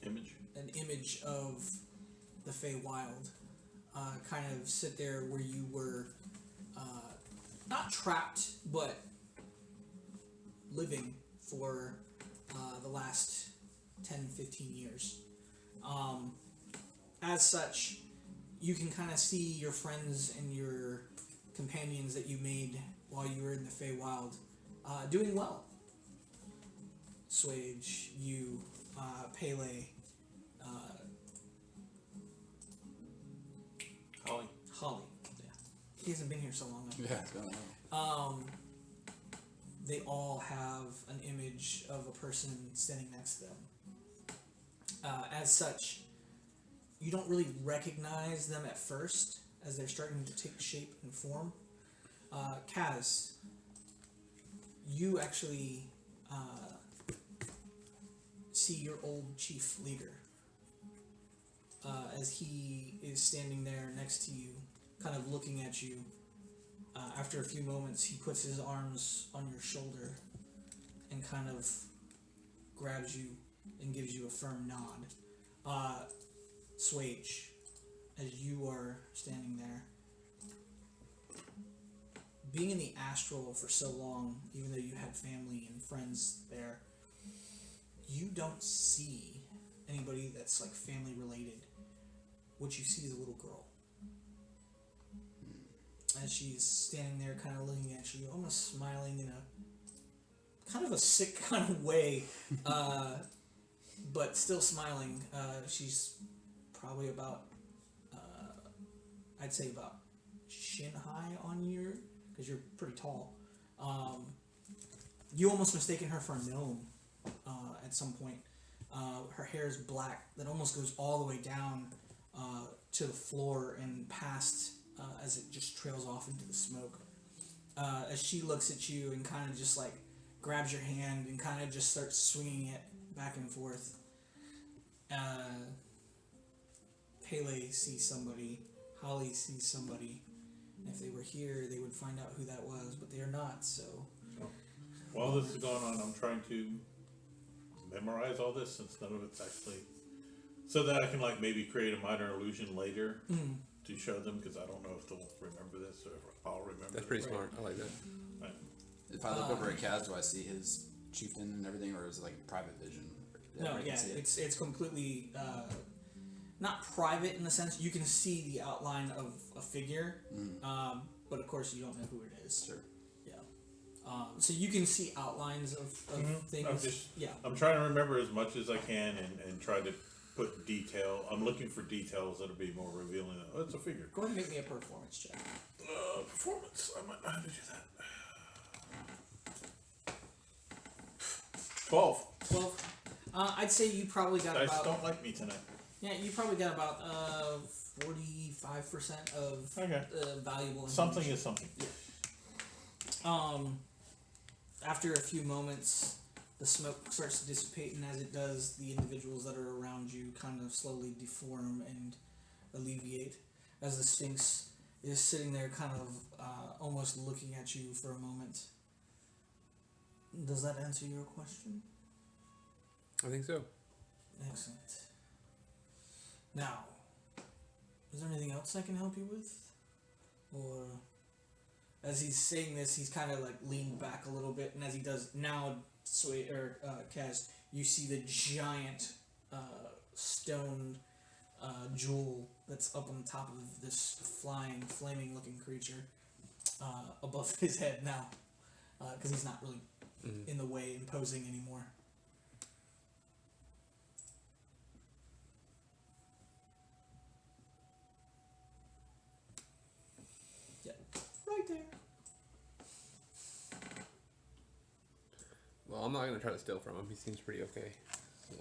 Image. an image of the Feywild kind of sit there where you were not trapped, but living for the last 10, 15 years. As such, you can kind of see your friends and your companions that you made while you were in the Feywild doing well. Swage, you, Pele, Holly. Holly. Yeah. He hasn't been here so long. Yeah, it's been a while. They all have an image of a person standing next to them. As such, you don't really recognize them at first as they're starting to take shape and form. Kaz, you actually see your old chief leader as he is standing there next to you, kind of looking at you. After a few moments, he puts his arms on your shoulder and kind of grabs you and gives you a firm nod. Swage, as you are standing there, being in the astral for so long, even though you had family and friends there, you don't see anybody that's like family related. What you see is a little girl. As she's standing there kind of looking at you, almost smiling in a kind of a sick kind of way, but still smiling. She's probably about, I'd say about shin high on you, because you're pretty tall. You almost mistaken her for a gnome at some point. Her hair is black that almost goes all the way down to the floor and past as it just trails off into the smoke. As she looks at you and kind of just like grabs your hand and kind of just starts swinging it back and forth. Pele sees somebody, Holly sees somebody. And if they were here, they would find out who that was, but they are not, so. While this is going on, I'm trying to memorize all this since none of it's actually, so that I can like maybe create a minor illusion later to show them, because I don't know if they'll remember this or if I'll remember. That's pretty smart. I like that. Right. If I look over at Kaz, do I see his chieftain and everything, or is it like private vision? No, Everybody yeah, can see it? it's completely not private in the sense you can see the outline of a figure, but of course you don't know who it is. Sure. Yeah. So you can see outlines of things. I'm trying to remember as much as I can and try to put detail. I'm looking for details that'll be more revealing. Oh, it's a figure. Go ahead and make me a performance check. Performance. I might know how to do that. 12. 12. I'd say you probably got Dice about. don't like me tonight. Yeah, you probably got about 45% of valuable information. Something is something. After a few moments, the smoke starts to dissipate, and as it does, the individuals that are around you kind of slowly deform and alleviate. As the Sphinx is sitting there, kind of almost looking at you for a moment. Does that answer your question? I think so. Excellent. Now, is there anything else I can help you with? Or, as he's saying this, he's kind of like leaned back a little bit, and as he does now, Kaz, you see the giant stone jewel that's up on top of this flying, flaming-looking creature above his head now, because he's not really in the way, imposing anymore. Right there. Well, I'm not gonna try to steal from him. He seems pretty okay. So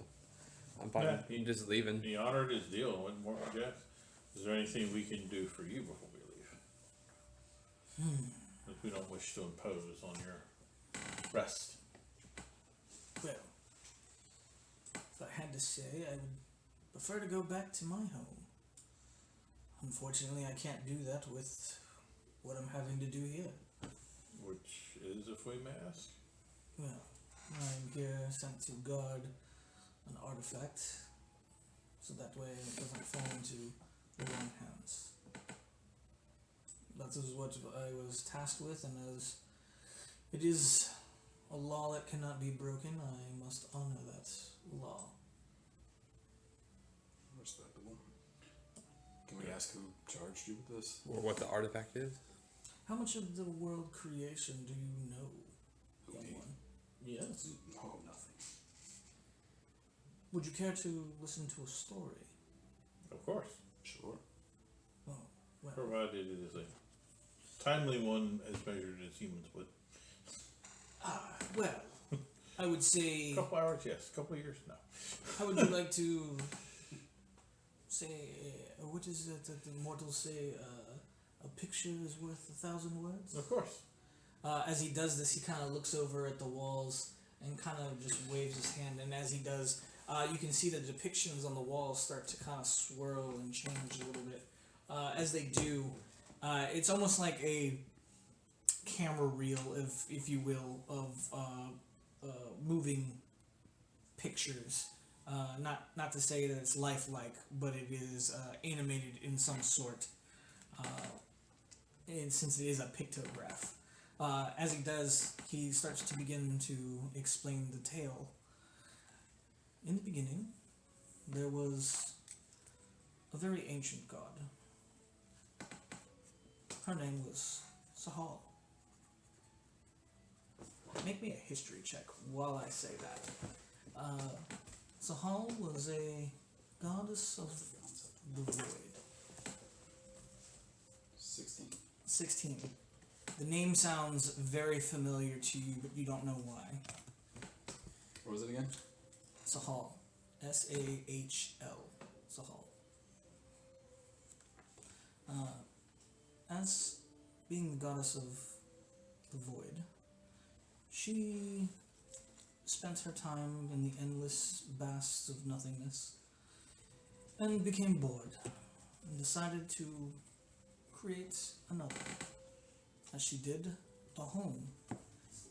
I'm fine. Yeah, with just leaving. He honored his deal. What more would you ask? Is there anything we can do for you before we leave? If we don't wish to impose on your rest. Well, if I had to say, I would prefer to go back to my home. Unfortunately, I can't do that with what I'm having to do here. Which is, if we may ask. Well, I'm here sent to guard an artifact, so that way it doesn't fall into the wrong hands. That is what I was tasked with, and as it is a law that cannot be broken, I must honor that law. Respectable. Can we ask who charged you with this? Or what the artifact is? How much of the world creation do you know, young Me? one? Yes. Oh, nothing. would you care to listen to a story? Of course, Sure. Oh, well. provided it is a timely one as measured as humans would. Well, I would say. A couple hours, yes. A couple years, no. How would you like to say? What is it that the mortals say? A picture is worth 1,000 words. Of course. As he does this, he kind of looks over at the walls and kind of just waves his hand. And as he does, you can see the depictions on the walls start to kind of swirl and change a little bit. As they do, it's almost like a camera reel, if you will, of moving pictures. Not to say that it's lifelike, but it is animated in some sort. And since it is a pictograph. As he does, he starts to begin to explain the tale. In the beginning, there was a very ancient god. Her name was Sahal. Make me a history check while I say that. Sahal was a goddess of the void. 16. The name sounds very familiar to you, but you don't know why. What was it again? Sahal. S-A-H-L. Sahal. As being the goddess of the void, she spent her time in the endless vasts of nothingness and became bored and decided to create another. As she did, Dahlm,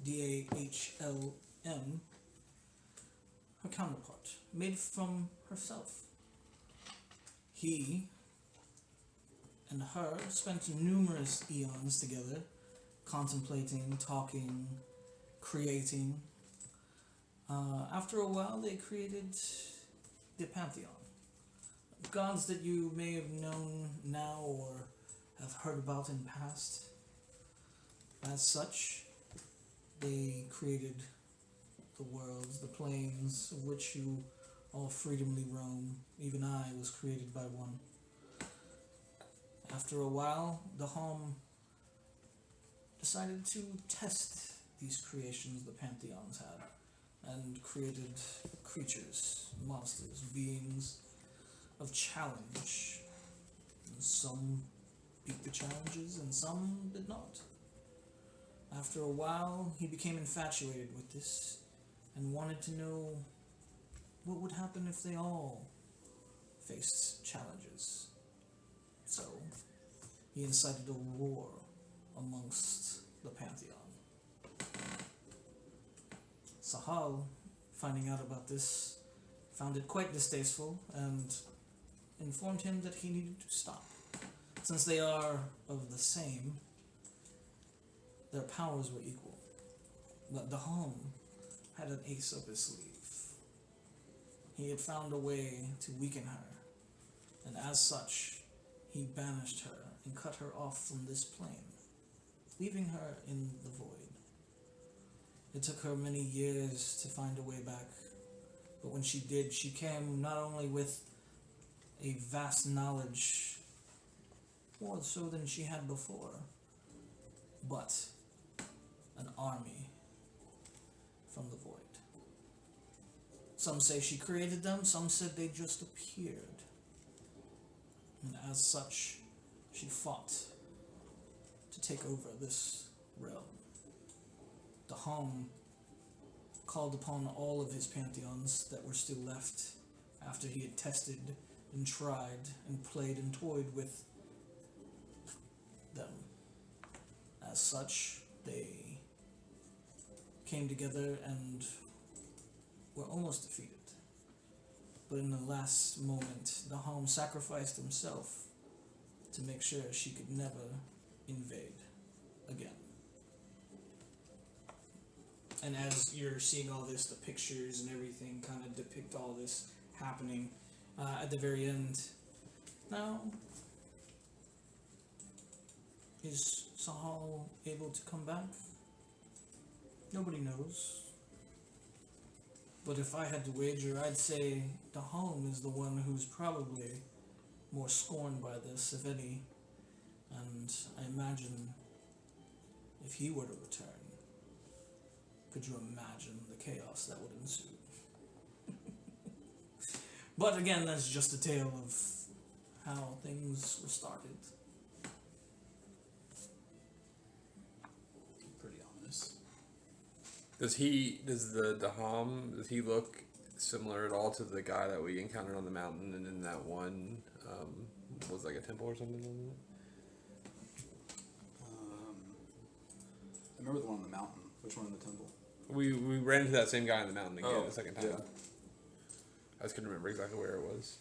D-A-H-L-M, her counterpart, made from herself. He and her spent numerous eons together, contemplating, talking, creating. After a while, they created the Pantheon. Gods that you may have known now or have heard about in past. As such, they created the worlds, the planes, of which you all freedomly roam. Even I was created by one. After a while, Dahlm decided to test these creations the Pantheons had, and created creatures, monsters, beings of challenge. And some beat the challenges, and some did not. After a while, he became infatuated with this and wanted to know what would happen if they all faced challenges. So, he incited a war amongst the Pantheon. Sahal, finding out about this, found it quite distasteful and informed him that he needed to stop. Since they are of the same, their powers were equal. But Dahlm had an ace up his sleeve. He had found a way to weaken her, and as such, he banished her and cut her off from this plane, leaving her in the void. It took her many years to find a way back, but when she did, she came not only with a vast knowledge, more so than she had before, but an army from the void. Some say she created them, some said they just appeared. And as such, she fought to take over this realm. Dahlm called upon all of his pantheons that were still left after he had tested and tried and played and toyed with them. As such, they came together and were almost defeated. But in the last moment, Dahlm sacrificed himself to make sure she could never invade again. And as you're seeing all this, the pictures and everything kind of depict all this happening at the very end. Now, is Sahal able to come back? Nobody knows. But if I had to wager, I'd say Dahom is the one who's probably more scorned by this, if any. And I imagine if he were to return, could you imagine the chaos that would ensue? But again, that's just a tale of how things were started. Pretty ominous. Does the Daham, does he look similar at all to the guy that we encountered on the mountain and in that one, was like a temple or something on it? I remember the one on the mountain. Which one in the temple? We ran into that same guy on the mountain again a second time. Yeah. I just couldn't remember exactly where it was.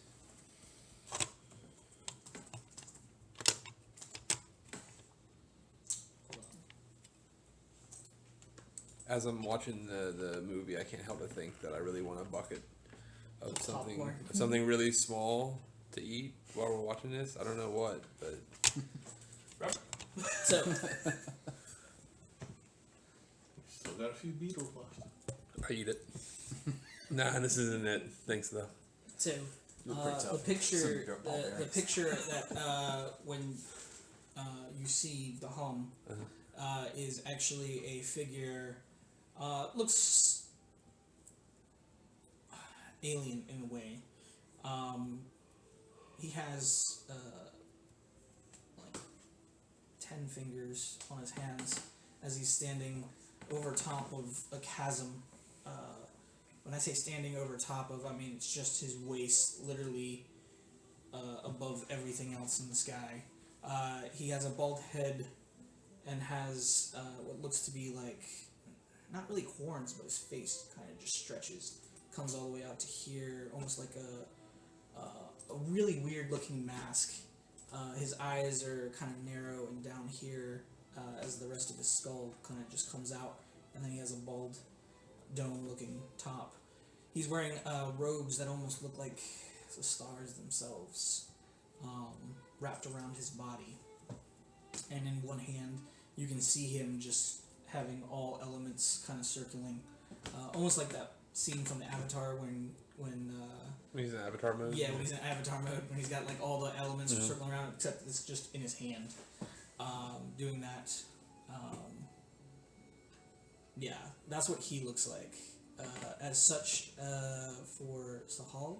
As I'm watching the movie, I can't help but think that I really want a bucket of something really small to eat while we're watching this. I don't know what, but So, Still got a few beetles left. I eat it. Nah, this isn't it. Thanks though. so You're pretty tough. the picture, Some the barbarians. picture that when you see Dahom is actually a figure. Looks alien in a way. He has like 10 fingers on his hands as he's standing over top of a chasm. When I say standing over top of, I mean it's just his waist, literally above everything else in the sky. He has a bald head and has what looks to be like, not really horns, but his face kind of just stretches, comes all the way out to here, almost like a really weird looking mask. His eyes are kind of narrow and down here as the rest of his skull kind of just comes out, and then he has a bald dome looking top. He's wearing robes that almost look like the stars themselves, wrapped around his body. And in one hand, you can see him just having all elements kind of circling, almost like that scene from the Avatar when He's in Avatar mode. yeah, when he's in Avatar mode, when he's got like all the elements circling around, except it's just in his hand, doing that. Yeah, that's what he looks like. As such, for Sahal,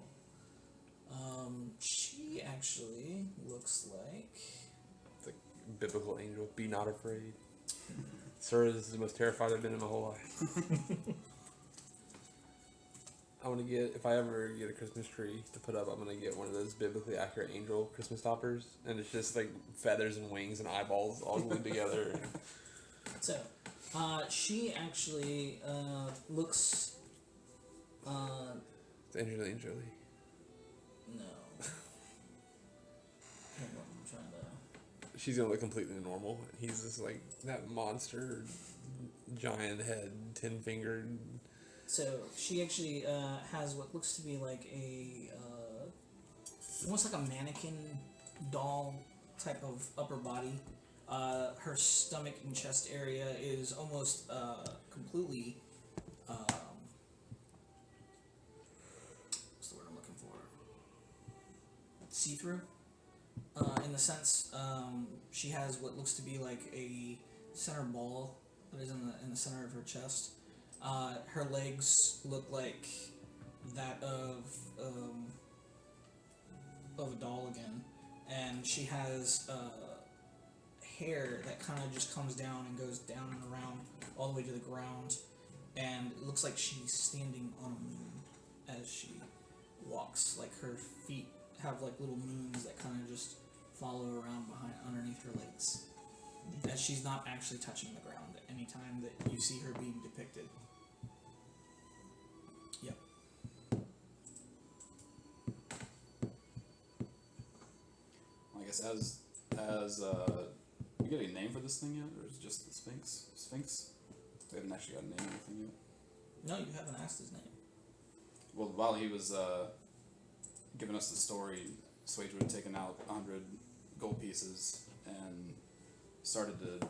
she actually looks like. It's like biblical angel. Be not afraid. Sir, this is the most terrified I've been in my whole life. I want to get, if I ever get a Christmas tree to put up, I'm going to get one of those biblically accurate angel Christmas toppers. And it's just like feathers and wings and eyeballs all glued together. So, she actually looks. It's Angelina Jolie. No. Hang on, I'm trying to. She's going to look completely normal. He's just like that monster, giant head, 10-fingered. So she actually has what looks to be like a almost like a mannequin doll type of upper body. Her stomach and chest area is almost completely what's the word I'm looking for? See-through. In the sense, she has what looks to be like a center ball that is in the center of her chest. Her legs look like that of a doll again, and she has hair that kind of just comes down and goes down and around all the way to the ground, and it looks like she's standing on a moon as she walks. Like her feet have like little moons that kind of just follow around underneath her legs, as she's not actually touching the ground at any time that you see her being depicted. Yep. Well, I guess as we get a name for this thing yet, or is it just the Sphinx? Sphinx? We haven't actually got a name or anything yet. No, you haven't asked his name. Well, while he was giving us the story, Swager had taken out 100 gold pieces and started to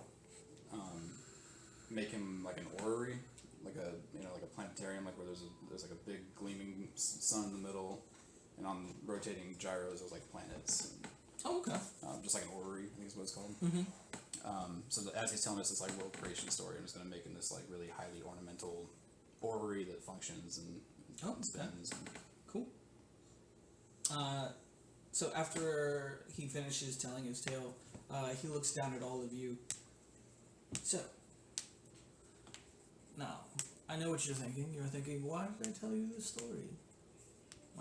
make him like an orrery, like a like a planetarium, like where there's like a big gleaming sun in the middle, and on rotating gyros there's like planets. And, Oh, okay. just like an orrery, I think is what it's called. Mm-hmm. As he's telling us this like world creation story, I'm just gonna make him this like really highly ornamental orrery that functions and spins. And, Cool. So after he finishes telling his tale, he looks down at all of you. So, now, I know what you're thinking. You're thinking, why did I tell you this story?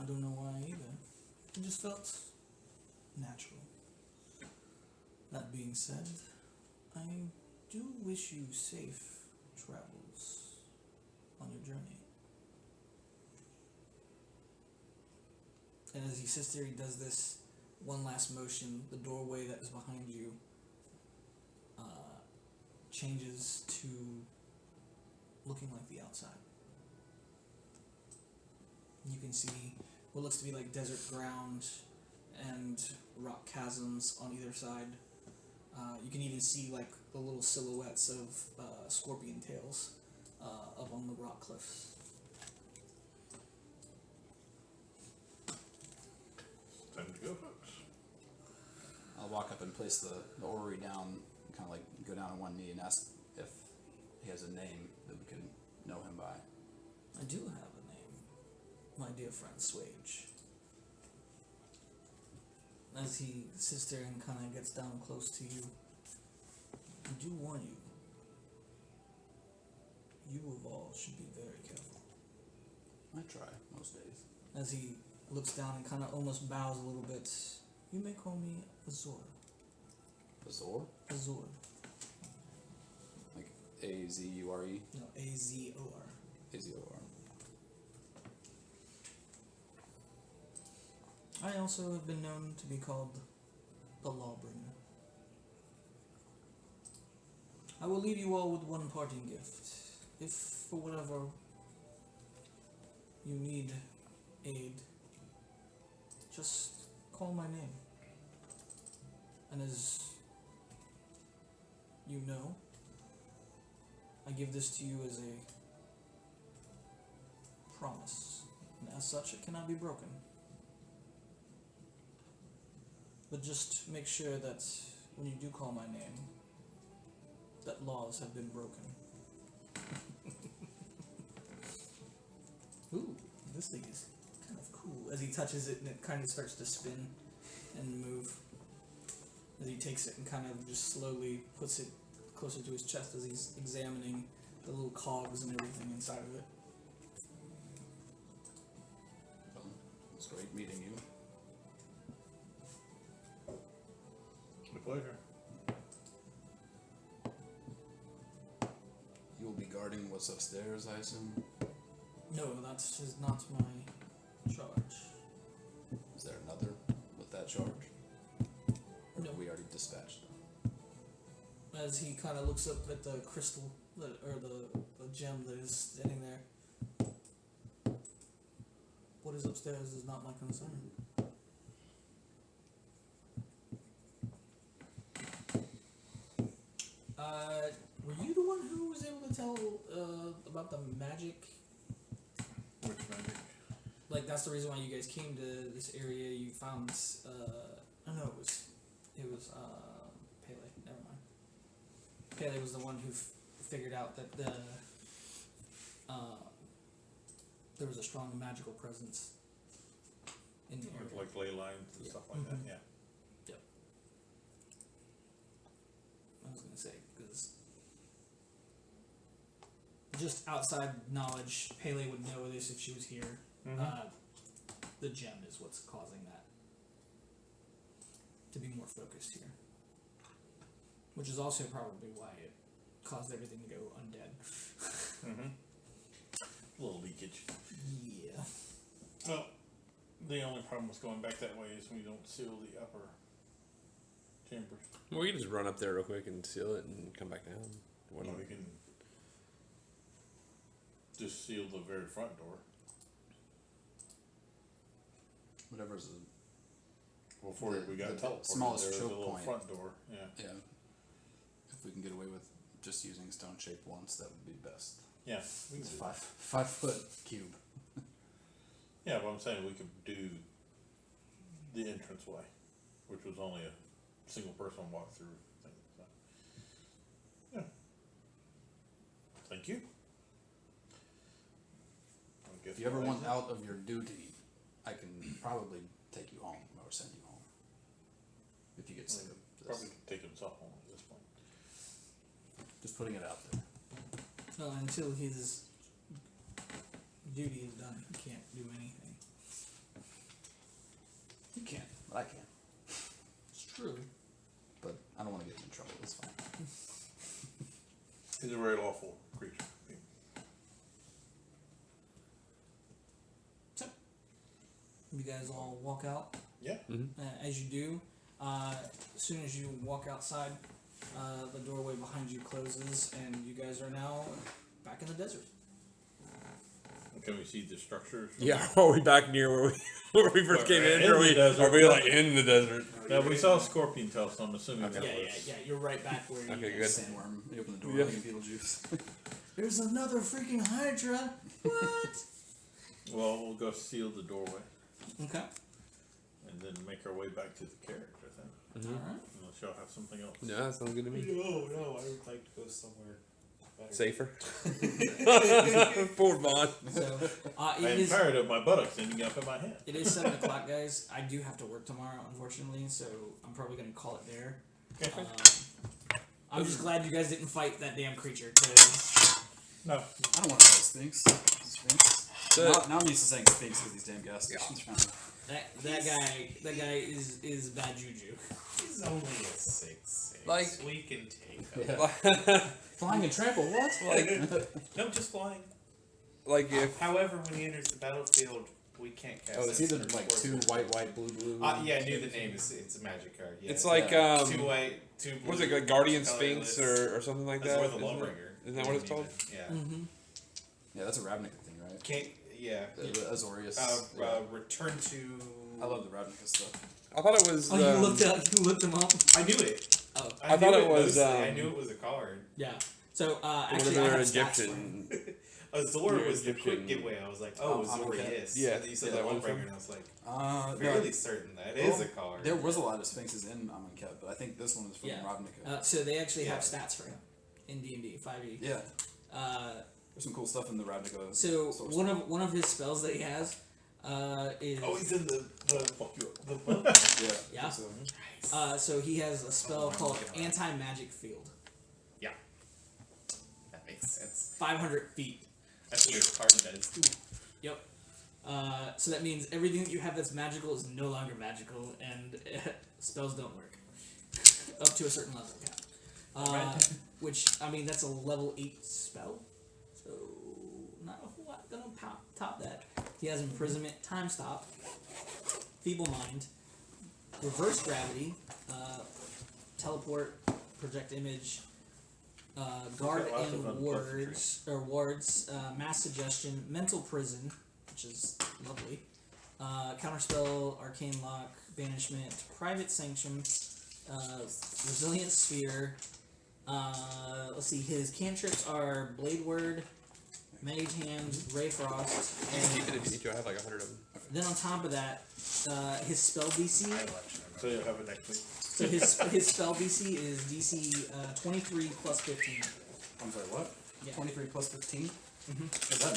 I don't know why either. It just felt natural. That being said, I do wish you safe travels on your journey. And as he sits there, he does this one last motion. The doorway that is behind you changes to looking like the outside. You can see what looks to be like desert ground and rock chasms on either side. You can even see like the little silhouettes of scorpion tails up on the rock cliffs. Time to go, folks. I'll walk up and place the orrery down, and kind of like go down on one knee and ask if he has a name that we could know him by. I do have a name, my dear friend Swage. As he sits there and kind of gets down close to you, I do warn you, you of all should be very careful. I try most days. As he looks down and kind of almost bows a little bit, you may call me Azor. Azor? Azor. Like A-Z-U-R-E? No, A-Z-O-R. A-Z-O-R. I also have been known to be called the Lawbringer. I will leave you all with one parting gift. If, for whatever, you need aid, just call my name. And as you know, I give this to you as a promise. And as such, it cannot be broken. But just make sure that when you do call my name, that laws have been broken. Ooh, this thing is kind of cool. As he touches it and it kind of starts to spin and move. As he takes it and kind of just slowly puts it closer to his chest as he's examining the little cogs and everything inside of it. Well, it's great meeting you. My pleasure. You will be guarding what's upstairs, I assume? No, that is not my charge. Is there another with that charge? Or No. did we already dispatched them? As he kind of looks up at the crystal, or the gem that is standing there. What is upstairs is not my concern. Were you the one who was able to tell about the magic? Which magic? Like that's the reason why you guys came to this area. You found, oh no, it was Pele. Never mind. Pele was the one who figured out that there was a strong magical presence in the area. Like ley lines and Yeah. stuff like that, Mhm. yeah. I was gonna say because just outside knowledge, Pele would know this if she was here. The gem is what's causing that to be more focused here, which is also probably why it caused everything to go undead. A little leakage. Yeah. Well, the only problem with going back that way is we don't seal the upper chambers. Well, we can just run up there real quick and seal it and come back down. Well, we can just seal the very front door. Whatever's Before The- we got the teleported, smallest there was a choke little point. front door. Yeah. yeah. If we can get away with just using stone shaped ones, that would be best. Yeah, we It's can a do that. 5 foot cube. Yeah, but I'm saying we could do the entranceway, which was only a single person walkthrough thing. So. Yeah. Thank you. I guess If you ever we'll want exit. out of your duty, I can probably take you home or send you home. If you get sick of this. Probably could take himself home at this point. Just putting it out there. Well, until his duty is done, he can't do anything. You can, but I can. It's true. But I don't want to get in trouble. It's fine. He's a very lawful creature. You guys all walk out. Yeah. As you do, as soon as you walk outside, the doorway behind you closes, and you guys are now back in the desert. Can we see the structures? Yeah, are we back near where we first came in? In Or the desert. are we like in the desert? Yeah, we saw a scorpion tail, so I'm assuming that was. Yeah. You're right back where you Okay, guys good. said. Sandworm. You open the door Yeah. like in Beetlejuice. There's another freaking Hydra. What? Well, we'll go seal the doorway Okay. and then make our way back to the carriage, I think. All right. Unless y'all have something else. Yeah, that sounds good to me. No, I would like to go somewhere better. Safer. Poor Vaughn. So I it am is. tired of my buttocks ending up in my hand. It is 7 o'clock, guys. I do have to work tomorrow, unfortunately, so I'm probably gonna call it there. I'm just glad you guys didn't fight that damn creature. 'Cause No. I don't want to fight Sphinx. Sphinx. Now I'm used to saying Sphinx with these damn gas stations around. that guy is bad juju. He's only a 6'6". Like- we can take him. Yeah. Flying and trample, what? No, just flying. Like if However, when he enters the battlefield, we can't cast. Oh, it's either it. like 2 white, blue, blue. Yeah, I knew the name. It's a magic card. Yeah. it's like 2 white, 2 blue. what's it, like Guardian colorless. Sphinx or something like That's that? where the isn't it? Lawbringer. Isn't that what it's called? Yeah. Mm-hmm. Yeah, that's a Ravnica thing, right? Can't. Yeah. The Azorius. Return to. I love the Ravnica stuff. I thought it was. Oh, you looked him up. I knew it. Oh, I thought knew it was, I knew it was a card. yeah. So actually, Whatever I they're have stats for him. Egyptian. Azor You're was the quick Egyptian. giveaway. I was like, oh, I'm okay. Azorius. Yeah, And then you said is the that one Lawbringer, from- and I was like, No, fairly certain that is a card. There was a lot of Sphinxes in Amonkhet, but I think this one is from Yeah. Ravnica. So they actually have Yeah. stats for him in D&D 5e. Yeah, Uh, there's some cool stuff in the Ravnica. so source one of his spells that he has is Oh, he's in the book. Yeah. Yeah. So, so he has a spell called Anti-Magic Field. Yeah. That makes sense. 500 feet. That's what his card does. Yep. So that means everything that you have that's magical is no longer magical, and spells don't work up to a certain level. Yeah. Which I mean, that's a level 8 spell, so not a whole lot gonna top that. He has imprisonment, time stop, feeble mind, reverse gravity, teleport, project image, guard lots of and unpleasant wards, mass suggestion, mental prison, which is lovely, counterspell, arcane lock, banishment, private sanction, resilient sphere. Let's see, his cantrips are blade word, mage hand, ray frost, Even and if you have like 100 of them. then on top of that, his spell DC. So you'll have it next week. So his spell DC is DC 23 plus 15. I'm sorry, what? Yeah. 23 plus 15? Mhm. What does that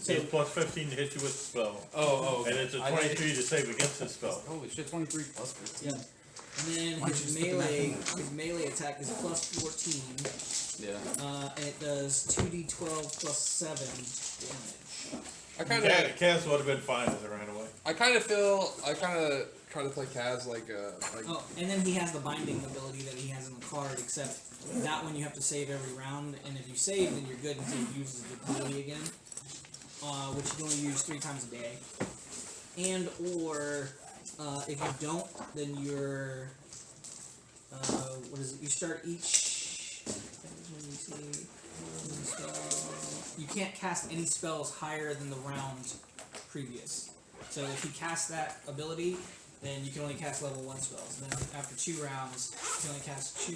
mean? It's plus 15 to hit you with the spell. Oh, okay. And it's a 23 to save against the spell. Holy shit, 23 plus 15. Yeah. And then Why don't you his just put the his melee attack is plus 14, Yeah. and it does 2d12 plus 7 damage. I kind Yeah, of, Cass would have been fine as it ran away. I kind of try to play Kaz like Oh, and then he has the binding ability that he has in the card, except that one you have to save every round, and if you save, then you're good until he uses the ability again, which you can only use 3 times a day. And or if you don't, then you're what is it? You start each. You can't cast any spells higher than the round previous. So if he casts that ability, then you can only cast level 1 spells. Then after 2 rounds, you can only cast 2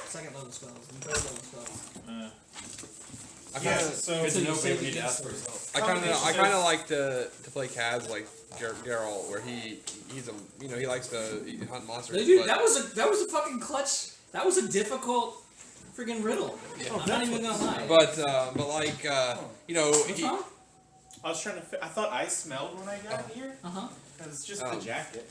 second level spells and third level spells. Yeah, Good so to know you if we save ever need to against ask for them. his help. I kind of like to play Kaz like Geralt, where he's he likes to hunt monsters. Dude, but that was a fucking clutch. That was a difficult friggin' riddle. I'm not even gonna lie. but like What's he. wrong? I was trying to. I thought I smelled when I got here. Uh huh. It was just Oh. the jacket.